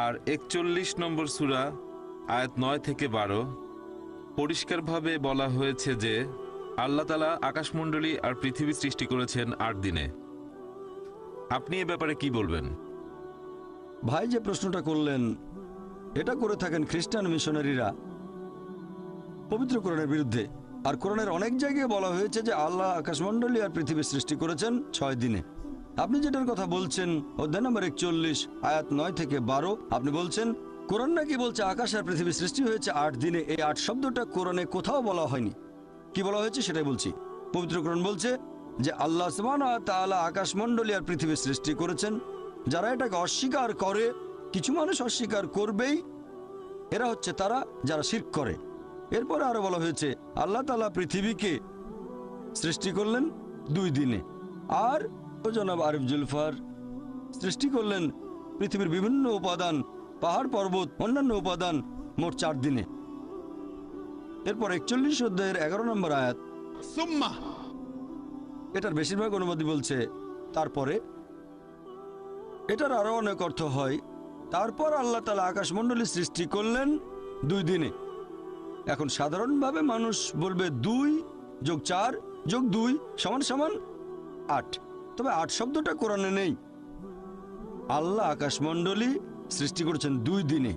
আর 41 নম্বর সূরা আয়াত 9 থেকে 12 পরিষ্কারভাবে বলা হয়েছে যে আল্লাহ তাআলা আকাশমণ্ডলী আর পৃথিবী সৃষ্টি করেছেন 8 দিনে। আপনি এ ব্যাপারে কি বলবেন? ভাই যে প্রশ্নটা করলেন এটা করে থাকেন খ্রিস্টান মিশনারিরা পবিত্র কোরআনের বিরুদ্ধে। আর কোরআনের অনেক জায়গায় বলা হয়েছে যে আল্লাহ আকাশমণ্ডলী আর পৃথিবী সৃষ্টি করেছেন 6 দিনে। আপনি যেটার কথা বলছেন অধ্যায় নম্বর 41 আয়াত 9 থেকে 12, আপনি বলছেন কোরআন নাকি বলছে আকাশ আর পৃথিবী সৃষ্টি হয়েছে 8 দিনে। এই 8 শব্দটা কোরআনে কোথাও বলা হয়নি। কি বলা হয়েছে সেটাই বলছি। পবিত্র কোরআন বলছে যে আল্লাহ সুবহানাহু ওয়া তাআলা আকাশমণ্ডলী আর পৃথিবী সৃষ্টি করেছেন। যারা এটাকে অস্বীকার করে, কিছু মানুষ অস্বীকার করবেই, এরা হচ্ছে তারা যারা শিরক করে। এরপরে আরো বলা হয়েছে আল্লাহ তাআলা পৃথিবীকে সৃষ্টি করলেন 2 দিনে, আর জনাব আরিফ জুলফার সৃষ্টি করলেন পৃথিবীর বিভিন্ন উপাদান, পাহাড় পর্বত, অন্যান্য উপাদান মোট 4 দিনে। এরপর 41 অধ্যায়ের 11 নম্বর আয়াত, সুম্মা, এটার বেশিরভাগ অনুবাদী বলছে তারপরে। এটার আরো অনেক অর্থ হয় তারপর আল্লাহ তাআলা আকাশমণ্ডলী সৃষ্টি করলেন 2 দিনে। এখন সাধারণভাবে মানুষ বলবে 2 যোগ 4 যোগ 2 সমান সমান 8, তবে 8 শব্দটা কোরআনে নেই। আল্লাহ আকাশমণ্ডলী সৃষ্টি করেছেন 2 দিনে।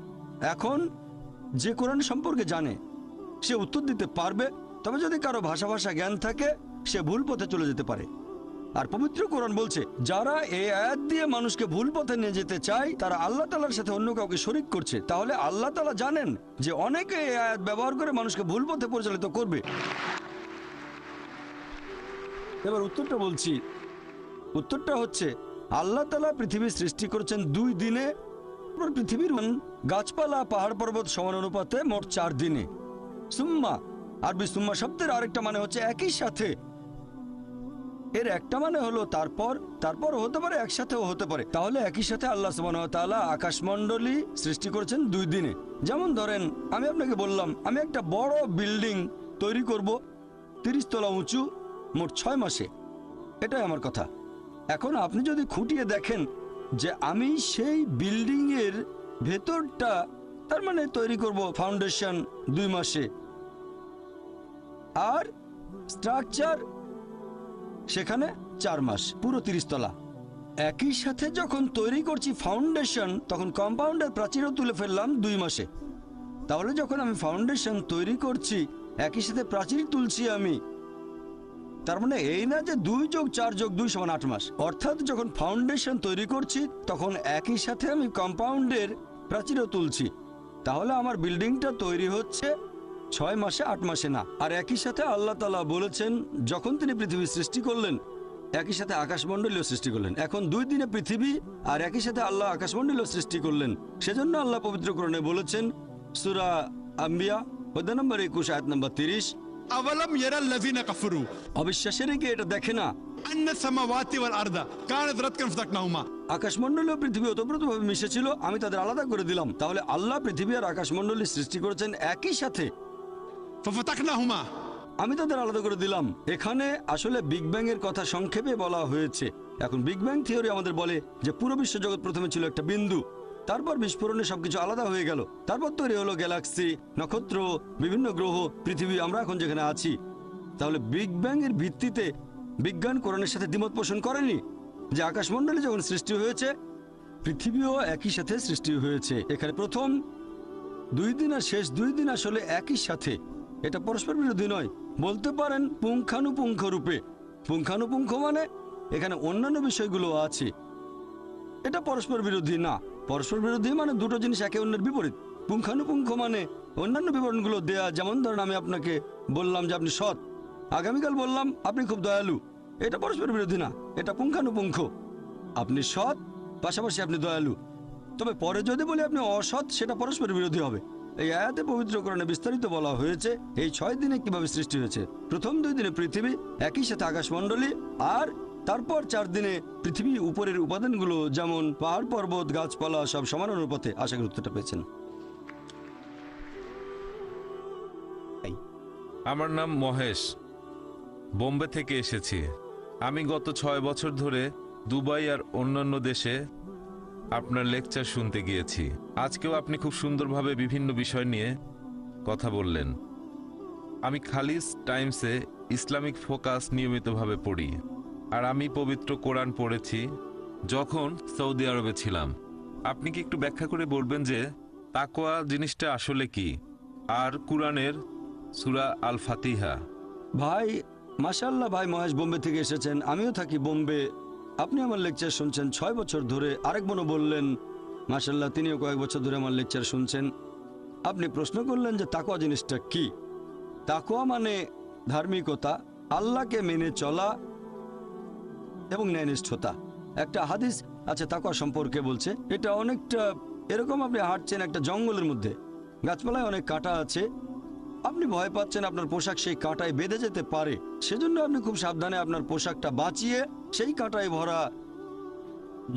এখন যে কোরআন সম্পর্কে জানে সে উত্তর দিতে পারবে, তবে যদি কারো ভাষা জ্ঞান থাকে সে ভুল পথে চলে যেতে পারে। আর পবিত্র কোরআন বলছে যারা এই আয়াত দিয়ে মানুষকে ভুল পথে নিয়ে যেতে চায় তারা আল্লাহ তাআলার সাথে অন্য কাউকে শরীক করছে। তাহলে আল্লাহ তাআলা জানেন যে অনেকে এই আয়াত ব্যবহার করে মানুষকে ভুল পথে পরিচালিত করবে। এবার উত্তরটা বলছি। উত্তরটা হচ্ছে আল্লাহ তাআলা পৃথিবী সৃষ্টি করেছেন 2 দিনে, পৃথিবীর গাছপালা পাহাড় পর্বত সমান অনুপাতে মোট 4 দিনে। সুম্মা, আরবি সুম্মা শব্দের আরেকটা মানে হচ্ছে একই সাথে। এর একটা মানে হলো তারপর হতে পারে, একসাথেও হতে পারে। তাহলে একই সাথে আল্লাহ সুবহানাহু ওয়া তাআলা আকাশমণ্ডলী সৃষ্টি করেছেন 2 দিনে। যেমন ধরেন আমি আপনাকে বললাম আমি একটা বড় বিল্ডিং তৈরি করব 30 তলা উঁচু, মোট 6 মাসে। এটাই আমার কথা। এখন আপনি যদি খুঁটিয়ে দেখেন যে আমি সেই বিল্ডিং এর ভেতরটা, তার মানে তৈরি করব ফাউন্ডেশন 2 মাসে, আর স্ট্রাকচার সেখানে 4 মাস, পুরো 30 তলা। একই সাথে যখন তৈরি করছি ফাউন্ডেশন, তখন কম্পাউন্ডের প্রাচীরও তুলে ফেললাম 2 মাসে। তাহলে যখন আমি ফাউন্ডেশন তৈরি করছি একই সাথে প্রাচীর তুলছি আমি, তার মানে এই না যে 2 যোগ 4 যোগ 2 সমান 8 মাস। অর্থাৎ যখন ফাউন্ডেশন তৈরি করছি তখন একই সাথে আমি কম্পাউন্ডের প্রাচীরও তুলছি। তাহলে আমার বিল্ডিংটা তৈরি হচ্ছে 6 মাসে, 8 মাসে না। আর একই সাথে আল্লাহ তাআলা বলেছেন যখন তিনি পৃথিবী সৃষ্টি করলেন একই সাথে আকাশমণ্ডলীও সৃষ্টি করলেন। এখন 2 দিনে পৃথিবী আর একই সাথে আল্লাহ আকাশমণ্ডলীও সৃষ্টি করলেন। সেজন্য আল্লাহ পবিত্র কোরআনে বলেছেন সূরা আম্বিয়া অধ্যায় নম্বর 21 আয়াত নম্বর 30, أولم يرى الذين كفروا অবিশ্বাসীরা কি এটা দেখে না أن السماوات والأرض كانت رتقا ففتقناهما। আকাশমণ্ডলী ও পৃথিবী ওতপ্রোতভাবে মিশেছিল, আমি তাদের আলাদা করে দিলাম। তাহলে আল্লাহ পৃথিবী আর আকাশমণ্ডলী সৃষ্টি করেছেন একই সাথে, ففتقناهما। আমি তাদের আলাদা করে দিলাম। এখানে আসলে বিগ ব্যাং এর কথা সংক্ষেপে বলা হয়েছে। এখন বিগ ব্যাং থিওরি আমাদের বলে যে পুরো বিশ্বজগৎ প্রথমে ছিল একটা বিন্দু, তারপর বিস্ফোরণে সবকিছু আলাদা হয়ে গেল, তারপর তৈরি হলো গ্যালাক্সি, নক্ষত্র, বিভিন্ন গ্রহ, পৃথিবী, আমরা এখন যেখানে আছি। তাহলে বিগ ব্যাং এর ভিত্তিতে বিজ্ঞান কোরআনের সাথে দ্বিমত পোষণ করেনি যে আকাশমণ্ডলী যখন সৃষ্টি হয়েছে পৃথিবীও একই সাথে সৃষ্টি হয়েছে। এখানে প্রথম 2 দিন আর শেষ 2 দিন আসলে একই সাথে, এটা পরস্পর বিরোধী নয়। বলতে পারেন পুঙ্খানুপুঙ্খ রূপে। পুঙ্খানুপুঙ্খ মানে এখানে অন্যান্য বিষয়গুলো আছে, এটা পরস্পর বিরোধী না। পরস্পর বিরোধী মানে দুটো জিনিস একে অন্যের বিপরীত। পুঙ্খানুপুঙ্খ মানে অন্যান্য বিবরণগুলো দেয়া। যেমন ধরেন আমি আপনাকে বললাম যে আপনি সৎ, আগামীকাল বললাম আপনি খুব দয়ালু, এটা পরস্পর বিরোধী না, এটা পুঙ্খানুপুঙ্খ। আপনি সৎ, পাশাপাশি আপনি দয়ালু। তবে পরে যদি বলি আপনি অসৎ, সেটা পরস্পর বিরোধী হবে। এই আয়াতে পবিত্র কোরআনে বিস্তারিত বলা হয়েছে এই 6 দিনে কিভাবে সৃষ্টি হয়েছে। প্রথম 2 দিনে পৃথিবী, একই সাথে আকাশমণ্ডলী, আর তারপর 4 দিনে পৃথিবী উপরের উপাদানগুলো যেমন পাহাড় পর্বত গাছপালা সব সমান অনুপাতে। আশা করি উত্তরটা পেয়েছেন। আমার নাম মহেশ, বোম্বে থেকে এসেছি। আমি গত 6 বছর ধরে দুবাই আর অন্যান্য দেশে আপনার লেকচার শুনতে গিয়েছি। আজকেও আপনি খুব সুন্দরভাবে বিভিন্ন বিষয় নিয়ে কথা বললেন। আমি খালিস টাইমসে ইসলামিক ফোকাস নিয়মিতভাবে পড়ি, আর আমি পবিত্র কোরআন পড়েছি যখন সৌদি আরবে ছিলাম। আপনি কি একটু ব্যাখ্যা করে বলবেন যে তাকওয়া জিনিসটা আসলে কি, আর কোরআনের সূরা আল ফাতিহা? ভাই মাশাআল্লাহ, ভাই মহেশ বোম্বে থেকে এসেছেন, আমিও থাকি বোম্বে। আপনি আমার লেকচার শুনছেন 6 বছর ধরে। আরেক বোনও বললেন মাশাআল্লাহ, তিনিও কয়েক বছর ধরে আমার লেকচার শুনছেন। আপনি প্রশ্ন করলেন যে তাকওয়া জিনিসটা কি। তাকওয়া মানে ধার্মিকতা, আল্লাহকে মেনে চলা এবং ন্যায়নিষ্ঠতা। একটা হাদিস আছে তাকওয়া সম্পর্কে, বলছে এটা অনেকটা এরকম, আপনি হাঁটছেন একটা জঙ্গলের মধ্যে, গাছপালায় অনেক কাঁটা আছে, আপনি ভয় পাচ্ছেন আপনার পোশাক সেই কাঁটায় বেঁধে যেতে পারে, সেজন্য আপনি খুব সাবধানে আপনার পোশাকটা বাঁচিয়ে সেই কাঁটায় ভরা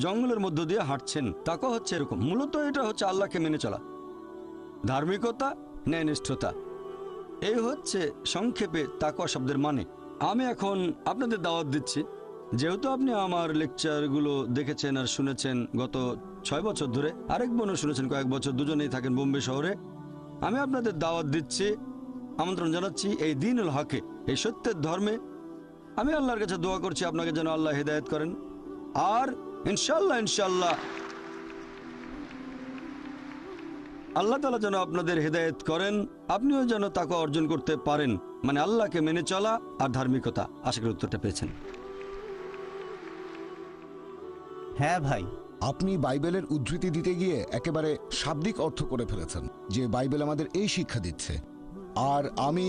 জঙ্গলের মধ্য দিয়ে হাঁটছেন। তাকওয়া হচ্ছে এরকম। মূলত এটা হচ্ছে আল্লাহকে মেনে চলা, ধার্মিকতা, ন্যায়নিষ্ঠতা। এই হচ্ছে সংক্ষেপে তাকওয়া শব্দের মানে। আমি এখন আপনাদের দাওয়াত দিচ্ছি, যেহেতু আপনি আমার লেকচারগুলো দেখেছেন আর শুনেছেন গত 6 বছর ধরে, আরেক বোনও শুনেছেন কয়েক বছর, দুজনেই থাকেন বোম্বে শহরে। আমি আপনাদের দাওয়াত দিচ্ছি, আমন্ত্রণ জানাচ্ছি এই দ্বীনুল হকে, এই সত্যের ধর্মে। আমি আল্লাহর কাছে দোয়া করছি আপনাকে যেন আল্লাহ হেদায়েত করেন, আর ইনশাল্লাহ ইনশাল্লাহ আল্লাহ তাআলা যেন আপনাদের হেদায়েত করেন, আপনিও যেন তাকওয়া অর্জন করতে পারেন, মানে আল্লাহকে মেনে চলা আর ধার্মিকতা। আশা করি উত্তরটা পেয়েছেন। হ্যাঁ ভাই, আপনি বাইবেলের উদ্ধৃতি দিতে গিয়ে একেবারে শাব্দিক অর্থ করে ফেলেছেন যে বাইবেল আমাদের এই শিক্ষা দিচ্ছে। আর আমি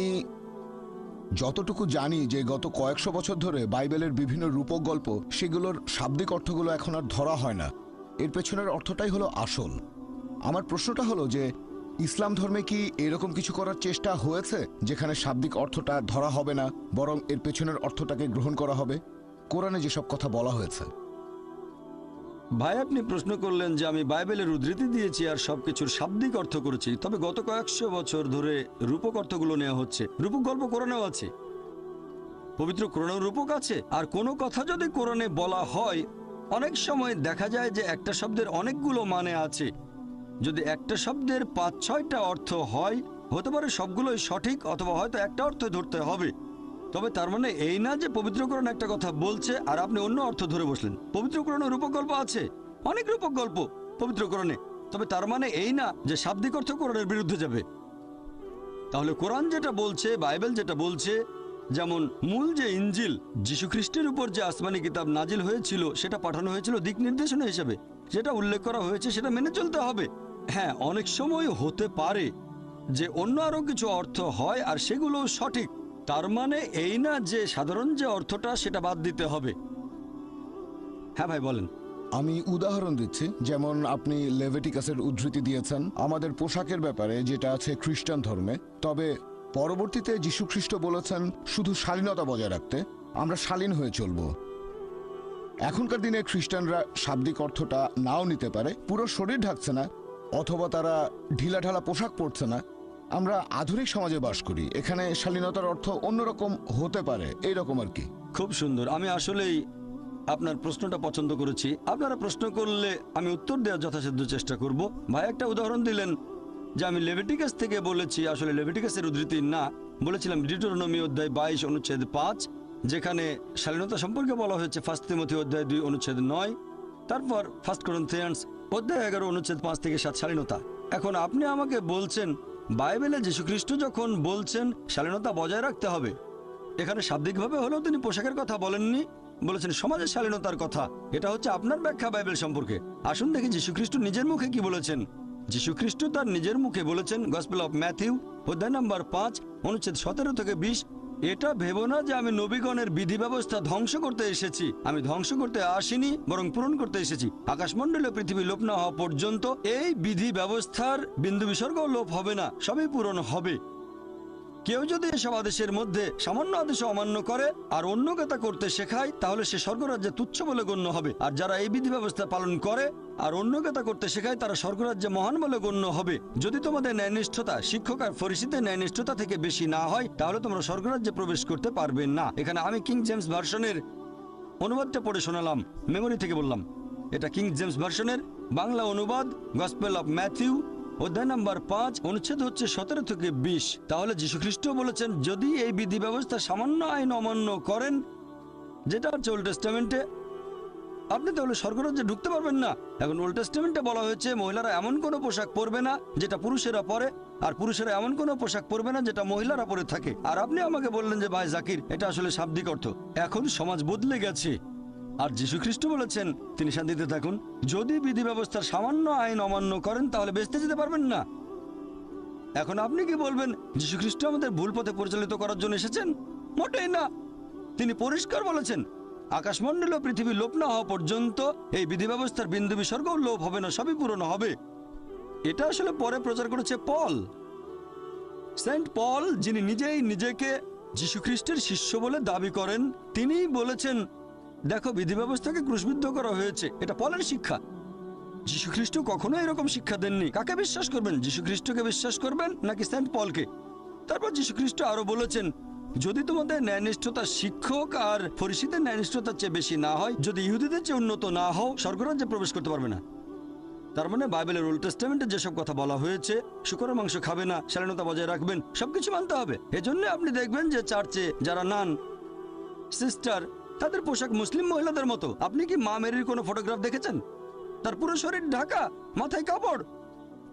যতটুকু জানি যে গত কয়েকশো বছর ধরে বাইবেলের বিভিন্ন রূপক গল্প, সেগুলোর শাব্দিক অর্থগুলো এখন আর ধরা হয় না। এর পেছনের অর্থটাই হলো আসল। আমার প্রশ্নটা হলো যে ইসলাম ধর্মে কি এরকম কিছু করার চেষ্টা হয়েছে যেখানে শাব্দিক অর্থটা ধরা হবে না, বরং এর পেছনের অর্থটাকে গ্রহণ করা হবে? কোরআনে যেসব কথা বলা হয়েছে। ভাই, আপনি প্রশ্ন করলেন যে আমি বাইবেলের উদ্ধৃতি দিয়েছি আর সবকিছুর শাব্দিক অর্থ করেছি, তবে গত কয়েকশো বছর ধরে রূপক অর্থগুলো নেওয়া হচ্ছে। রূপক গল্প কোরআনেও আছে, পবিত্র কোরআনেও রূপক আছে। আর কোনো কথা যদি কোরআনে বলা হয়, অনেক সময় দেখা যায় যে একটা শব্দের অনেকগুলো মানে আছে। যদি একটা শব্দের ৫-৬টা অর্থ হয়, হতে পারে সবগুলোই সঠিক, অথবা হয়তো একটা অর্থ ধরতে হবে। তবে তার মানে এই না যে পবিত্র কোরআন একটা কথা বলছে আর আপনি অন্য অর্থ ধরে বসলেন। পবিত্র কোরআনে রূপক গল্প আছে, অনেক রূপক গল্প পবিত্র কোরআনে, তবে তার মানে এই না যে শাব্দিক অর্থ কোরআনের বিরুদ্ধে যাবে। তাহলে কোরআন যেটা বলছে, বাইবেল যেটা বলছে, যেমন মূল যে ইঞ্জিল, যীশু খ্রিস্টের উপর যে আসমানি কিতাব নাজিল হয়েছিল, সেটা পাঠানো হয়েছিল দিক নির্দেশনা হিসেবে। যেটা উল্লেখ করা হয়েছে সেটা মেনে চলতে হবে। হ্যাঁ, অনেক সময় হতে পারে যে অন্য আরো কিছু অর্থ হয় আর সেগুলো সঠিক। তার মানে এই না যে সাধারণ যে অর্থটা সেটা বাদ দিতে হবে। হ্যাঁ ভাই, বলেন। আমি উদাহরণ দিচ্ছি, যেমন আপনি লেভিটিকাসের উদ্ধৃতি দিয়েছেন আমাদের পোশাকের ব্যাপারে, যেটা আছে খ্রিস্টান ধর্মে। তবে পরবর্তীতে যীশু খ্রিস্ট বলেছেন শুধু শালীনতা বজায় রাখতে, আমরা শালীন হয়ে চলব। এখনকার দিনে খ্রিস্টানরা শাব্দিক অর্থটা নাও নিতে পারে, পুরো শরীর ঢাকছে না, অথবা তারা ঢিলাঢালা পোশাক পরছে না। আমরা আধুনিক সমাজে বাস করি, এখানে শালীনতার অর্থ অন্যরকম হতে পারে, এইরকম আর কি। খুব সুন্দর। আমি আসলেই আপনার প্রশ্নটা পছন্দ করেছি। আপনারা প্রশ্ন করলে আমি উত্তর দেওয়ার যথাসাধ্য চেষ্টা করব। ভাই একটা উদাহরণ দিলেন যে আমি লেভিটিকাস থেকে বলেছি, আসলে লেভিটিকাসের উদ্ধৃতি না, বলেছিলাম ডিউটেরোনমি অধ্যায় 22 অনুচ্ছেদ 5, যেখানে শালীনতা সম্পর্কে বলা হয়েছে 1 তিমথি অধ্যায় 2 অনুচ্ছেদ 9, তারপর 1 করিন্থিয়ান্স অধ্যায় 11 অনুচ্ছেদ 5 থেকে 7 শালীনতা। এখন আপনি আমাকে বলছেন বাইবেলে যীশুখ্রিস্ট যখন বলছেন শালীনতা বজায় রাখতে হবে, এখানে শাব্দিকভাবে হলেও তিনি পোশাকের কথা বলেননি, বলেছেন সমাজের শালীনতার কথা। এটা হচ্ছে আপনার ব্যাখ্যা বাইবেল সম্পর্কে। আসুন দেখি যীশুখ্রিস্ট নিজের মুখে কি বলেছেন। যীশুখ্রিস্ট তার নিজের মুখে বলেছেন, গসপেল অফ ম্যাথিউ অধ্যায় নাম্বার 5 অনুচ্ছেদ 17 থেকে 20, এটা ভেবো না যে আমি নবীগণের বিধি ব্যবস্থা ধ্বংস করতে এসেছি। আমি ধ্বংস করতে আসিনি, বরং পূরণ করতে এসেছি। আকাশমণ্ডলে পৃথিবী লোপ না হওয়া পর্যন্ত এই বিধি ব্যবস্থার বিন্দু বিসর্গ লোপ হবে না, সবই পূরণ হবে। কেউ যদি এসব আদেশের মধ্যে সামান্য আদেশ অমান্য করে আর অন্যকে তা করতে শেখায়, তাহলে সে স্বর্গরাজ্যে তুচ্ছ বলে গণ্য হবে। আর যারা এই বিধি ব্যবস্থা পালন করে আর অন্যকে তা করতে শেখায়, তারা স্বর্গরাজ্যে মহান বলে গণ্য হবে। যদি তোমাদের ন্যায়নিষ্ঠতা শিক্ষক আর ফরিসীদের ন্যায়নিষ্ঠতা থেকে বেশি না হয়, তাহলে তোমরা স্বর্গরাজ্যে প্রবেশ করতে পারবে না। এখানে আমি কিং জেমস ভার্সনের অনুবাদটা পড়ে শোনালাম, মেমোরি থেকে বললাম। এটা কিং জেমস ভার্সনের বাংলা অনুবাদ, গসপেল অফ ম্যাথিউ অধ্যায় নাম্বার 5 অনুচ্ছেদ হচ্ছে 17 থেকে 20। তাহলে যীশুখ্রিস্ট বলেছেন যদি এই বিধি ব্যবস্থা সামান্য আইন অমান্য করেন, যেটা হচ্ছে ওল্ড টেস্টামেন্টে, আপনি তাহলে স্বর্গরাজ্যে ঢুকতে পারবেন না। এখন ওল্ড টেস্টামেন্টে বলা হয়েছে মহিলারা এমন কোনো পোশাক পরবে না যেটা পুরুষেরা পরে, আর পুরুষেরা এমন কোনো পোশাক পরবে না যেটা মহিলারা পরে থাকে। আর আপনি আমাকে বললেন যে ভাই জাকির, এটা আসলে শাব্দিক অর্থ। এখন সমাজ বদলে গেছে, আর যীশুখ্রিস্ট বলেছেন তিনি শান্তিতে থাকুন। যদি বিধি ব্যবস্থার সামান্য আইন অমান্য করেন, তাহলে বেঁচতে যেতে পারবেন না। এখন আপনি কি বলবেন যীশুখ্রিস্ট আমাদের ভুল পথে পরিচালিত করার জন্য এসেছেন? মোটেই না। তিনি পরিষ্কার বলেছেন আকাশমণ্ডল ও পৃথিবী লোপ না হওয়া পর্যন্ত এই বিধি ব্যবস্থার বিন্দু বিসর্গও লোপ হবে না, সবই পূরণ হবে। এটা আসলে পরে প্রচার করেছে পল, সেন্ট পল, যিনি নিজেই নিজেকে যীশুখ্রিস্টের শিষ্য বলে দাবি করেন। তিনিই বলেছেন দেখো বিধি ব্যবস্থাকে ক্রুশবিদ্ধ করা হয়েছে। এটা পলের শিক্ষা। যীশুখ্রিস্ট কখনো এরকম শিক্ষা দেননি। কাকে বিশ্বাস করবেন, যীশুখ্রিস্টকে বিশ্বাস করবেন নাকি সেন্ট পলকে? তারপর যীশুখ্রিস্ট আরো বলেছেন যদি তোমাদের ন্যায়নিষ্ঠতা শিক্ষক আর ফরিসীদের ন্যায়নিষ্ঠতার চেয়ে বেশি না হয়, যদি ইহুদিদের চেয়ে উন্নত না হও, স্বর্গরাজ্যে প্রবেশ করতে পারবে না। তার মানে বাইবেলের ওল্ড টেস্টামেন্টে যেসব কথা বলা হয়েছে, শুকরের মাংস খাবে না, শালীনতা বজায় রাখবেন, সবকিছু মানতে হবে। এজন্য আপনি দেখবেন যে চার্চে যারা নান সিস্টার, তাদের পোশাক মুসলিম মহিলাদের মতো। আপনি কি মা মেরির কোনো ফটোগ্রাফ দেখেছেন? তার পুরো শরীর ঢাকা, মাথায় কাপড়,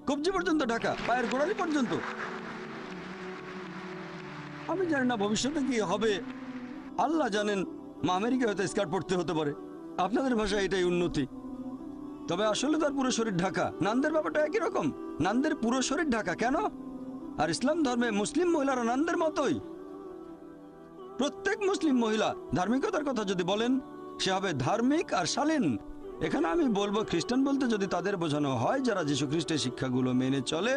কবজি পর্যন্ত ঢাকা, পায়ের গোড়ালি পর্যন্ত। আমি জানি না ভবিষ্যতে কি হবে, আল্লাহ জানেন। মা মেরিকে হয়তো স্কার্ট পরতে হতে পারে, আপনাদের ভাষায় এটাই উন্নতি। তবে আসলে তার পুরো শরীর ঢাকা। নানদের ব্যাপারটা একই রকম, নানদের পুরো শরীর ঢাকা। কেন? আর ইসলাম ধর্মে মুসলিম মহিলারা নানদের মতোই। প্রত্যেক মুসলিম মহিলা ধার্মিকতার কথা যদি বলেন সে হবে ধার্মিক আর শালীন। এখানে আমি বলবো খ্রিস্টান বলতে যদি তাদের বোঝানো হয় যারা যীশু খ্রিস্টের শিক্ষাগুলো মেনে চলে,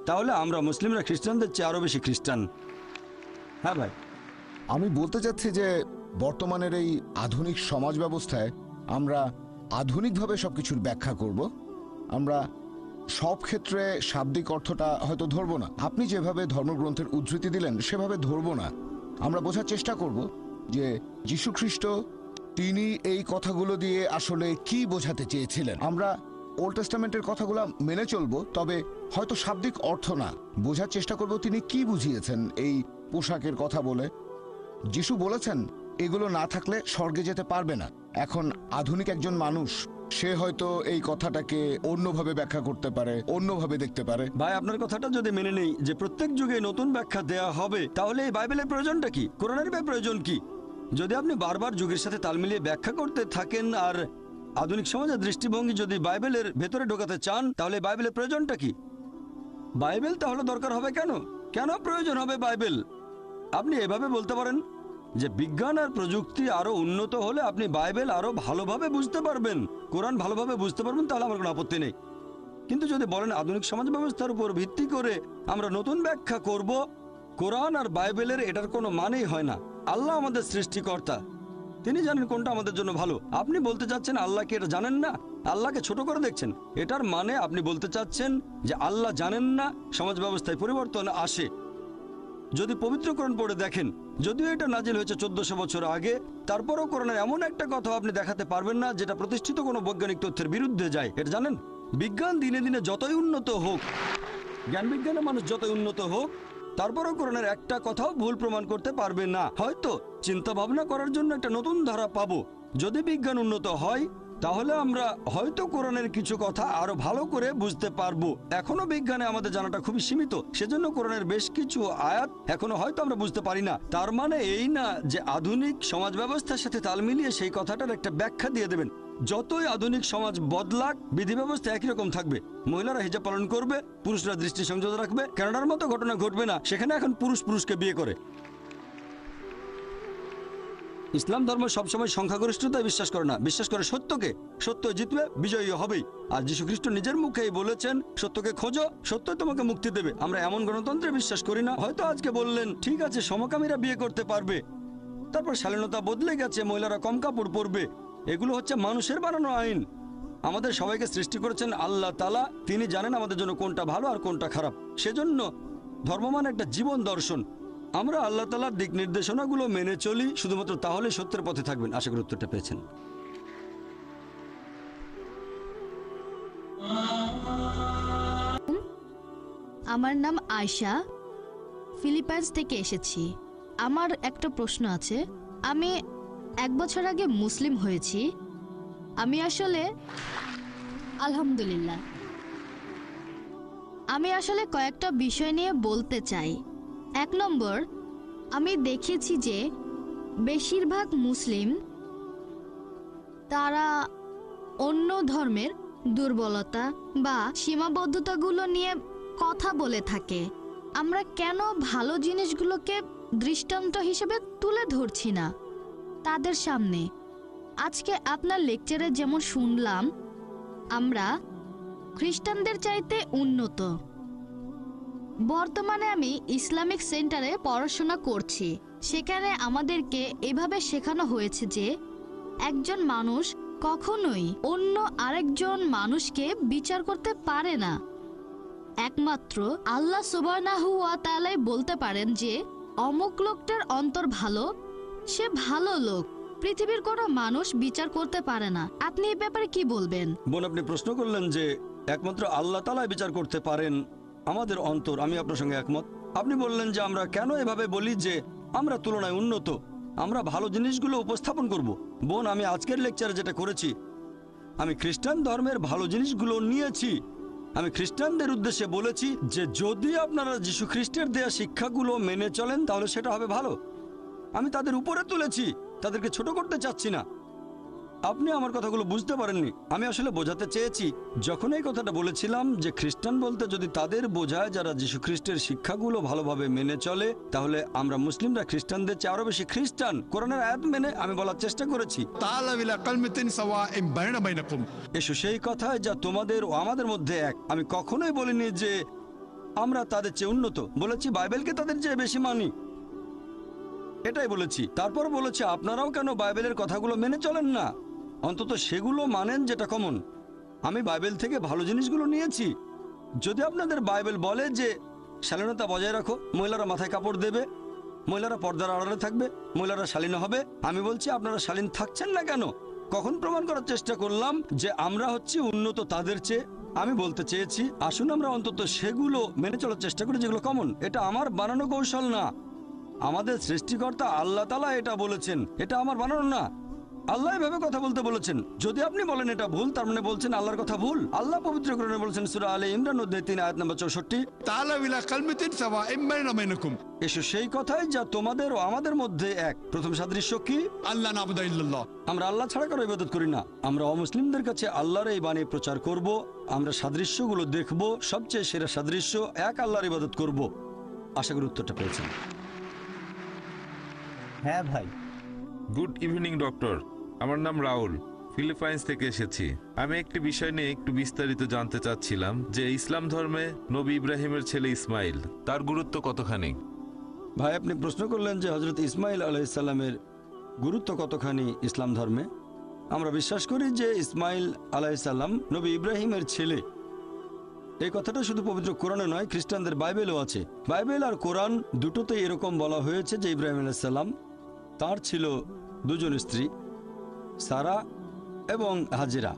তাহলে আমরা মুসলিমরা খ্রিস্টানদের চেয়ে আরো বেশি খ্রিস্টান। হ্যাঁ ভাই, আমি বলতে চাচ্ছি যে বর্তমানের এই আধুনিক সমাজ ব্যবস্থায় আমরা আধুনিকভাবে সবকিছুর ব্যাখ্যা করব। আমরা সব ক্ষেত্রে শাব্দিক অর্থটা হয়তো ধরবো না, আপনি যেভাবে ধর্মগ্রন্থের উদ্ধৃতি দিলেন সেভাবে ধরবো না। আমরা বোঝার চেষ্টা করব যে যীশু খ্রিস্ট তিনি এই কথাগুলো দিয়ে আসলে কি বোঝাতে চেয়েছিলেন। আমরা ওল্ড টেস্টামেন্টের কথাগুলো মেনে চলবো, তবে হয়তো শাব্দিক অর্থ না, বোঝার চেষ্টা করব তিনি কি বুঝিয়েছেন এই পোশাকের কথা বলে। যিশু বলেছেন এগুলো না থাকলে স্বর্গে যেতে পারবে না। এখন আধুনিক একজন মানুষ সে হয়তো এই কথাটাকে অন্যভাবে ব্যাখ্যা করতে পারে, অন্যভাবে দেখতে পারে। ভাই আপনার কথাটা যদি মেনে নেই যে প্রত্যেক যুগে নতুন ব্যাখ্যা দেয়া হবে, তাহলে এই বাইবেলের প্রয়োজনটা কি, কোরআনের প্রয়োজন কি? যদি আপনি বারবার যুগের সাথে তাল মিলিয়ে ব্যাখ্যা করতে থাকেন আর আধুনিক সমাজের দৃষ্টিভঙ্গি যদি বাইবেলের ভেতরে ঢোকাতে চান, তাহলে বাইবেলের প্রয়োজনটা কি? বাইবেল তাহলে দরকার হবে কেন? কেন প্রয়োজন হবে বাইবেল? আপনি এভাবে বলতে পারেন যে বিজ্ঞান আর প্রযুক্তি আরো উন্নত হলে আপনি বাইবেল আরো ভালোভাবে বুঝতে পারবেন, কোরআন ভালোভাবে বুঝতে পারবেন, তাহলে আমার কোনো আপত্তি নেই। কিন্তু যদি বলেন আধুনিক সমাজ ব্যবস্থার উপর ভিত্তি করে আমরা নতুন ব্যাখ্যা করব, কোরআন আর বাইবেলের এটার কোনো মানেই হয় না। আল্লাহ আমাদের সৃষ্টিকর্তা, তিনি জানেন কোনটা আমাদের জন্য ভালো। আপনি বলতে চাচ্ছেন আল্লাহকে এটা জানেন না, আল্লাহকে ছোট করে দেখছেন। এটার মানে আপনি বলতে চাচ্ছেন যে আল্লাহ জানেন না সমাজ ব্যবস্থায় পরিবর্তন আসে। যদি পবিত্র কোরআন পড়ে দেখেন, যদিও এটা নাজিল হয়েছে 1400 বছর আগে, তারপরও কোরআনের এমন একটা কথা আপনি দেখাতে পারবেন না যেটা প্রতিষ্ঠিত কোনো বৈজ্ঞানিক তথ্যের বিরুদ্ধে যায়। এটা জানেন? বিজ্ঞান দিনে দিনে যতই উন্নত হোক, জ্ঞান বিজ্ঞানের মানুষ যতই উন্নত হোক, তারপরও কোরআনের একটা কথাও ভুল প্রমাণ করতে পারবে না। হয়তো চিন্তা ভাবনা করার জন্য একটা নতুন ধারা পাবো। যদি বিজ্ঞান উন্নত হয়, তাহলে আমরা হয়তো কোরআনের কিছু কথা আরো ভালো করে বুঝতে পারবো। এখনো বিজ্ঞানে আমাদের জানাটা খুবই সীমিত, সেজন্য কোরআনের বেশ কিছু আয়াত এখনো হয়তো আমরা বুঝতে পারি না। তার মানে এই না যে আধুনিক সমাজ ব্যবস্থার সাথে তাল মিলিয়ে সেই কথাটার একটা ব্যাখ্যা দিয়ে দেবেন। যতই আধুনিক সমাজ বদলাক, বিধি ব্যবস্থা একই রকম থাকবে। মহিলারা হিজাব পালন করবে, পুরুষরা দৃষ্টি সংযত রাখবে। কানাডার মতো ঘটনা ঘটবে না, সেখানে এখন পুরুষ পুরুষকে বিয়ে করে। ইসলাম ধর্ম সবসময় সংখ্যাগরিষ্ঠতায় বিশ্বাস করে না, বিশ্বাস করে সত্যকে। সত্য জিতবে, বিজয়ী হবেই। আর যীশু খ্রিস্ট নিজের মুখেই বলেছেন সত্যকে খোঁজো, সত্য তোমাকে মুক্তি দেবে। আমরা এমন গণতন্ত্রে বিশ্বাস করি না। হয়তো আজকে বললেন ঠিক আছে সমকামীরা বিয়ে করতে পারবে, তারপর শালীনতা বদলে গেছে, মহিলারা কম কাপড় পরবে। এগুলো হচ্ছে মানুষের বানানো আইন। আমাদের সবাইকে সৃষ্টি করেছেন আল্লাহ তাআলা, তিনি জানেন আমাদের জন্য কোনটা ভালো আর কোনটা খারাপ। সেজন্য ধর্ম মানে একটা জীবন দর্শন। আমরা আল্লাহ তাআলার দিক নির্দেশনাগুলো মেনে চলি, শুধুমাত্র তাহলে সত্যের পথে থাকবেন। আশা করি উত্তরটা পেয়েছেন। আমার নাম আয়শা, ফিলিপাইন্স থেকে এসেছি। আমার একটা প্রশ্ন আছে। আমি 1 বছর আগে মুসলিম হয়েছি। আমি আসলে আলহামদুলিল্লাহ, আমি আসলে কয়েকটা বিষয় নিয়ে বলতে চাই। 1 নম্বর, আমি দেখেছি যে বেশিরভাগ মুসলিম তারা অন্য ধর্মের দুর্বলতা বা সীমাবদ্ধতাগুলো নিয়ে কথা বলে থাকে। আমরা কেন ভালো জিনিসগুলোকে দৃষ্টান্ত হিসেবে তুলে ধরছি না তাদের সামনে? আজকে আপনার লেকচারে যেমন শুনলাম আমরা খ্রিস্টানদের চাইতে উন্নত। বর্তমানে আমি ইসলামিক সেন্টারে পড়াশোনা করছি। সেখানে আমাদেরকে এভাবে শেখানো হয়েছে যে একজন মানুষ কখনোই অন্য আরেকজন মানুষকে বিচার করতে পারে না। একমাত্র আল্লাহ সুবহানাহু ওয়া তাআলাই বলতে পারেন যে অমুক লোকটার অন্তর ভালো, সে ভালো লোক। পৃথিবীর কোনো মানুষ বিচার করতে পারে না। আপনি এই ব্যাপারে কি বলবেন? বোন, আপনি প্রশ্ন করলেন যে একমাত্র আল্লাহ তাআলাই বিচার করতে পারেন আমাদের অন্তর। আমি আপনার সঙ্গে একমত। আপনি বললেন যে আমরা কেন এভাবে বলি যে আমরা তুলনায় উন্নত, আমরা ভালো জিনিসগুলো উপস্থাপন করব। বোন, আমি আজকের লেকচারে যেটা করেছি, আমি খ্রিস্টান ধর্মের ভালো জিনিসগুলো নিয়েছি। আমি খ্রিস্টানদের উদ্দেশ্যে বলেছি যে যদি আপনারা যীশু খ্রিস্টের দেয়া শিক্ষাগুলো মেনে চলেন তাহলে সেটা হবে ভালো। আমি তাদের উপরে তুলেছি, তাদেরকে ছোট করতে চাচ্ছি না। আপনি আমার কথাগুলো বুঝতে পারেননি। আমি আসলে বোঝাতে চেয়েছি, যখন এই কথাটা বলেছিলাম যে খ্রিস্টান বলতে যদি তাদের বোঝায় যারা যীশু খ্রিস্টের শিক্ষাগুলো ভালোভাবে মেনে চলে, তাহলে আমরা মুসলিমরা খ্রিস্টানদের চেয়ে আরো বেশি খ্রিস্টান। কোরআনের আয়াত মেনে আমি বলার চেষ্টা করেছি, تعالوا إلى كلمة سواء بيننا وبينكم. এসো সেই কথায় যা তোমাদের ও আমাদের মধ্যে এক। আমি কখনোই বলিনি যে আমরা তাদের চেয়ে উন্নত, বলেছি বাইবেলকে তাদের চেয়ে বেশি মানি, এটাই বলেছি। তারপর বলেছি আপনারাও কেন বাইবেলের কথাগুলো মেনে চলেন না, অন্তত সেগুলো মানেন যেটা কমন। আমি বাইবেল থেকে ভালো জিনিসগুলো নিয়েছি। যদি আপনাদের বাইবেল বলে যে শালীনতা বজায় রাখো, মহিলারা মাথায় কাপড় দেবে, মহিলারা পর্দার আড়ালে থাকবে, মহিলারা শালীন হবে, আমি বলছি আপনারা শালীন থাকছেন না কেন? কখন প্রমাণ করার চেষ্টা করলাম যে আমরা হচ্ছি উন্নত তাদের চেয়ে? আমি বলতে চেয়েছি আসুন আমরা অন্তত সেগুলো মেনে চলার চেষ্টা করি যেগুলো কমন। এটা আমার বানানো কৌশল না, আমাদের সৃষ্টিকর্তা আল্লাহ তাআলা এটা বলেছেন, এটা আমার বানানো না। আল্লাহ এভাবে কথা বলতে বলেছেন। যদি আপনি বলেন এটা ভুল, তার মানে বলছেন আল্লাহর কথা ভুল। আল্লাহ পবিত্র কোরআনে বলেছেন সূরা আলে ইমরান অধ্যায় 3 আয়াত নম্বর 64, تعالوا إلى كلمة سواء بيننا وبينكم এসো সেই কথাই যা তোমাদের ও আমাদের মধ্যে এক। প্রথম সাদৃশ্য কি? ألا نعبد إلا الله. আমরা আল্লাহ ছাড়া কারো ইবাদত করি না। আমরা অমুসলিমদের কাছে আল্লাহর এই বাণী প্রচার করব। আমরা সাদৃশ্যগুলো দেখব, সবচেয়ে সেরা সাদৃশ্য এক আল্লাহর ইবাদত করব। আশা করি উত্তরটা পেয়েছেন। হ্যাঁ ভাই। গুড ইভিনিং ডক্টর, আমার নাম রাহুল, ফিলিপাইন্স থেকে এসেছি। আমি একটি বিষয় নিয়ে একটু বিস্তারিত জানতে চাচ্ছিলাম যে ইসলাম ধর্মে নবী ইব্রাহিমের ছেলে ইসমাইল, তার গুরুত্ব কতখানি? ভাই, আপনি প্রশ্ন করলেন যে হজরত ইসমাইল আলাইসাল্লামের গুরুত্ব কতখানি ইসলাম ধর্মে। আমরা বিশ্বাস করি যে ইসমাইল আলাইসাল্লাম নবী ইব্রাহিমের ছেলে। এই কথাটা শুধু পবিত্র কোরআনে নয়, খ্রিস্টানদের বাইবেলও আছে। বাইবেল আর কোরআন দুটোতেই এরকম বলা হয়েছে যে ইব্রাহিম আলাইসাল্লাম তার ছিল দুজন স্ত্রী, সারা এবং হাজেরা।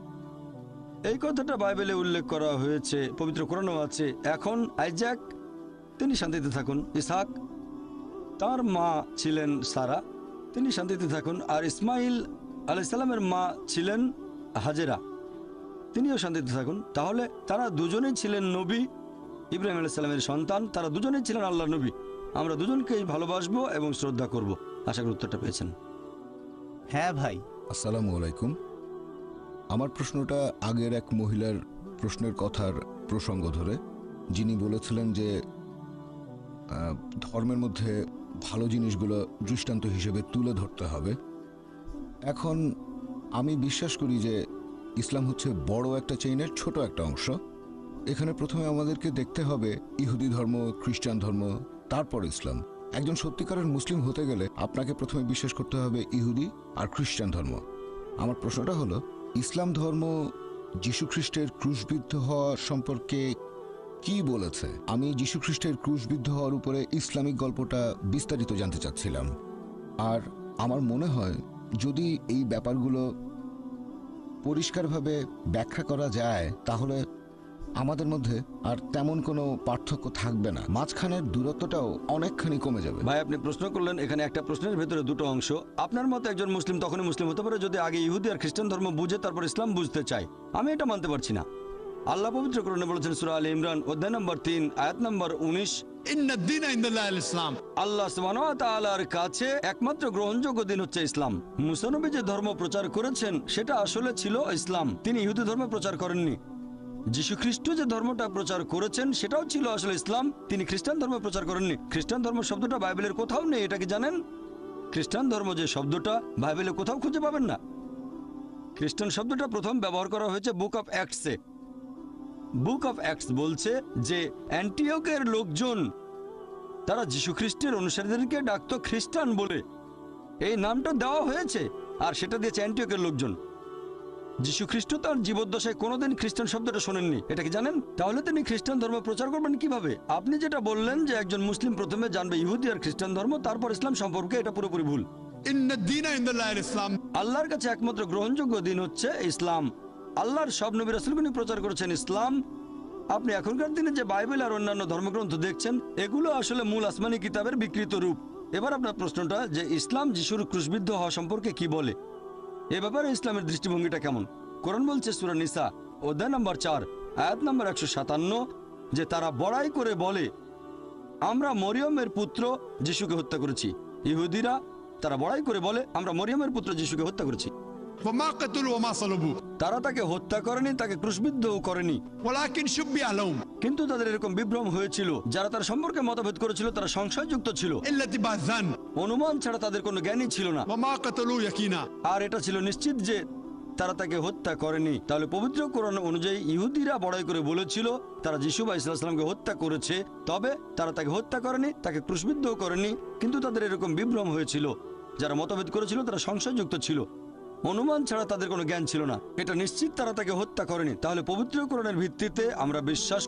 এই কথাটা বাইবেলে উল্লেখ করা হয়েছে, পবিত্র কোরআনও আছে। এখন আইজাক, তিনি শান্তিতে থাকুন। ইসহাক, তার মা ছিলেন সারা, তিনি শান্তিতে থাকুন। আর ইসমাইল আলাইসাল্লামের মা ছিলেন হাজেরা, তিনিও শান্তিতে থাকুন। তাহলে তারা দুজনেই ছিলেন নবী, ইব্রাহিম আলাইসাল্লামের সন্তান। তারা দুজনেই ছিলেন আল্লাহ নবী। আমরা দুজনকেই ভালোবাসবো এবং শ্রদ্ধা করব। আশা করি উত্তরটা পেয়েছেন। হ্যাঁ ভাই। আসসালামু আলাইকুম। আমার প্রশ্নটা আগের এক মহিলার প্রশ্নের কথার প্রসঙ্গ ধরে, যিনি বলেছিলেন যে ধর্মের মধ্যে ভালো জিনিসগুলো দৃষ্টান্ত হিসেবে তুলে ধরতে হবে। এখন আমি বিশ্বাস করি যে ইসলাম হচ্ছে বড় একটা চেইনের ছোট একটা অংশ। এখানে প্রথমে আমাদেরকে দেখতে হবে ইহুদি ধর্ম, খ্রিস্টান ধর্ম, তারপর ইসলাম। একজন সত্যিকারের মুসলিম হতে গেলে আপনাকে প্রথমে বিশ্বাস করতে হবে ইহুদি আর খ্রিস্টান ধর্ম। আমার প্রশ্নটা হলো, ইসলাম ধর্ম যীশু খ্রিস্টের ক্রুশবিদ্ধ হওয়া সম্পর্কে কি বলেছে? আমি যীশু খ্রিস্টের ক্রুশবিদ্ধ হওয়ার উপরে ইসলামিক গল্পটা বিস্তারিত জানতে চাচ্ছিলাম। আর আমার মনে হয় যদি এই ব্যাপারগুলো পরিষ্কারভাবে ব্যাখ্যা করা যায়, তাহলে আমাদের মধ্যে আর তেমন কোনো পার্থক্য থাকবে না, মাঝখানের দূরত্বটাও অনেকখানি কমে যাবে। ভাই, আপনি প্রশ্ন করলেন, এখানে একটা প্রশ্নের ভেতরে দুটো অংশ। আপনার মতে একজন মুসলিম তখনই মুসলিম হতে পারে যদি আগে ইহুদি আর খ্রিস্টান ধর্ম বুঝে তারপর ইসলাম বুঝতে চায়। আমি এটা মানতে পারছি না। আল্লাহ পবিত্র কোরআনে বলেছেন সূরা আলে ইমরান অধ্যায় নম্বর 3 আয়াত নম্বর 19, إن الدين عند الله الإسلام. আল্লাহ সুবহানাহু ওয়া তাআলার কাছে একমাত্র গ্রহণযোগ্য দিন হচ্ছে ইসলাম। মুসা নবী যে ধর্ম প্রচার করেছেন সেটা আসলে ছিল ইসলাম, তিনি ইহুদি ধর্ম প্রচার করেননি। যীশু খ্রিস্ট যে ধর্মটা প্রচার করেছেন সেটাও ছিল আসলে ইসলাম, তিনি খ্রিস্টান ধর্ম প্রচার করেননি। খ্রিস্টান ধর্ম শব্দটা বাইবেলের কোথাও নেই, এটা কি জানেন? খ্রিস্টান ধর্ম যে শব্দটা বাইবেলে কোথাও খুঁজে পাবেন না। খ্রিস্টান শব্দটা প্রথম ব্যবহার করা হয়েছে বুক অফ অ্যাক্টসে। বুক অফ অ্যাক্টস বলছে যে অ্যান্টিওকের লোকজন তারা যীশু খ্রিস্টের অনুসারীদেরকে ডাকতো খ্রিস্টান বলে, এই নামটা দেওয়া হয়েছে আর সেটা দিয়েছে অ্যান্টিওকের লোকজন। যীশু খ্রিস্ট তার জীবদ্দশায় কোনোদিন খ্রিস্টান শব্দটা শোনেননি, এটা কি জানেন? তাহলে তিনি খ্রিস্টান ধর্ম প্রচার করবেন কিভাবে? আপনি যেটা বললেন যে একজন মুসলিম প্রথমে জানবে ইহুদি আর খ্রিস্টান ধর্ম তারপর ইসলাম সম্পর্কে, এটা পুরোপুরি ভুল। إن الدين عند الله الإسلام. আল্লাহর কাছে একমাত্র গ্রহণযোগ্য দিন হচ্ছে ইসলাম। আল্লাহর সব নবী রাসূলগণ প্রচার করেছেন ইসলাম। আপনি এখনকার দিনে যে বাইবেল আর অন্যান্য ধর্মগ্রন্থ দেখছেন এগুলো আসলে মূল আসমানি কিতাবের বিকৃত রূপ। এবার আপনার প্রশ্নটা যে ইসলাম যিশুর ক্রুশবিদ্ধ হওয়া সম্পর্কে কি বলে, এ ব্যাপারে ইসলামের দৃষ্টিভঙ্গিটা কেমন? কোরআন বলছে সূরা নিসা অধ্যায় নম্বর 4 আয়াত নম্বর 157 যে তারা বড়াই করে বলে আমরা মরিয়মের পুত্র যিশুকে হত্যা করেছি। ইহুদিরা তারা বড়াই করে বলে আমরা মরিয়মের পুত্র যিশুকে হত্যা করেছি। وما قتلوا وما صلبوا তারা তাকে হত্যা করেনি, তাকে ক্রুশবিদ্ধও করেনি, ولكن شبه لهم কিন্তু তাদের এরকম বিভ্রম হয়েছিল। যারা তার সম্পর্কে মতভেদ করেছিল তারা সংশয়যুক্ত ছিল, إلا اتباع الظن অনুমান ছাড়া তাদের কোনো জ্ঞানই ছিল না। وما قتلوا يقينا আর এটা ছিল নিশ্চিত যে তারা তাকে হত্যা করেনি। তাহলে পবিত্র কোরআন অনুযায়ী ইহুদিরা বড়াই করে বলেছিল তারা যিশু আলাইহিস সালামকে হত্যা করেছে, তবে তারা তাকে হত্যা করেনি, তাকে ক্রুশবিদ্ধও করেনি, কিন্তু তাদের এরকম বিভ্রম হয়েছিল। যারা মতভেদ করেছিল তারা সংশয়যুক্ত ছিল, অনুমান ছাড়া তাদের কোনো জ্ঞান ছিল না। এটা নিশ্চিত তারা তাকে হত্যা করেনি। তাহলে পবিত্র কোরআনের ভিত্তিতে আমরা বিশ্বাস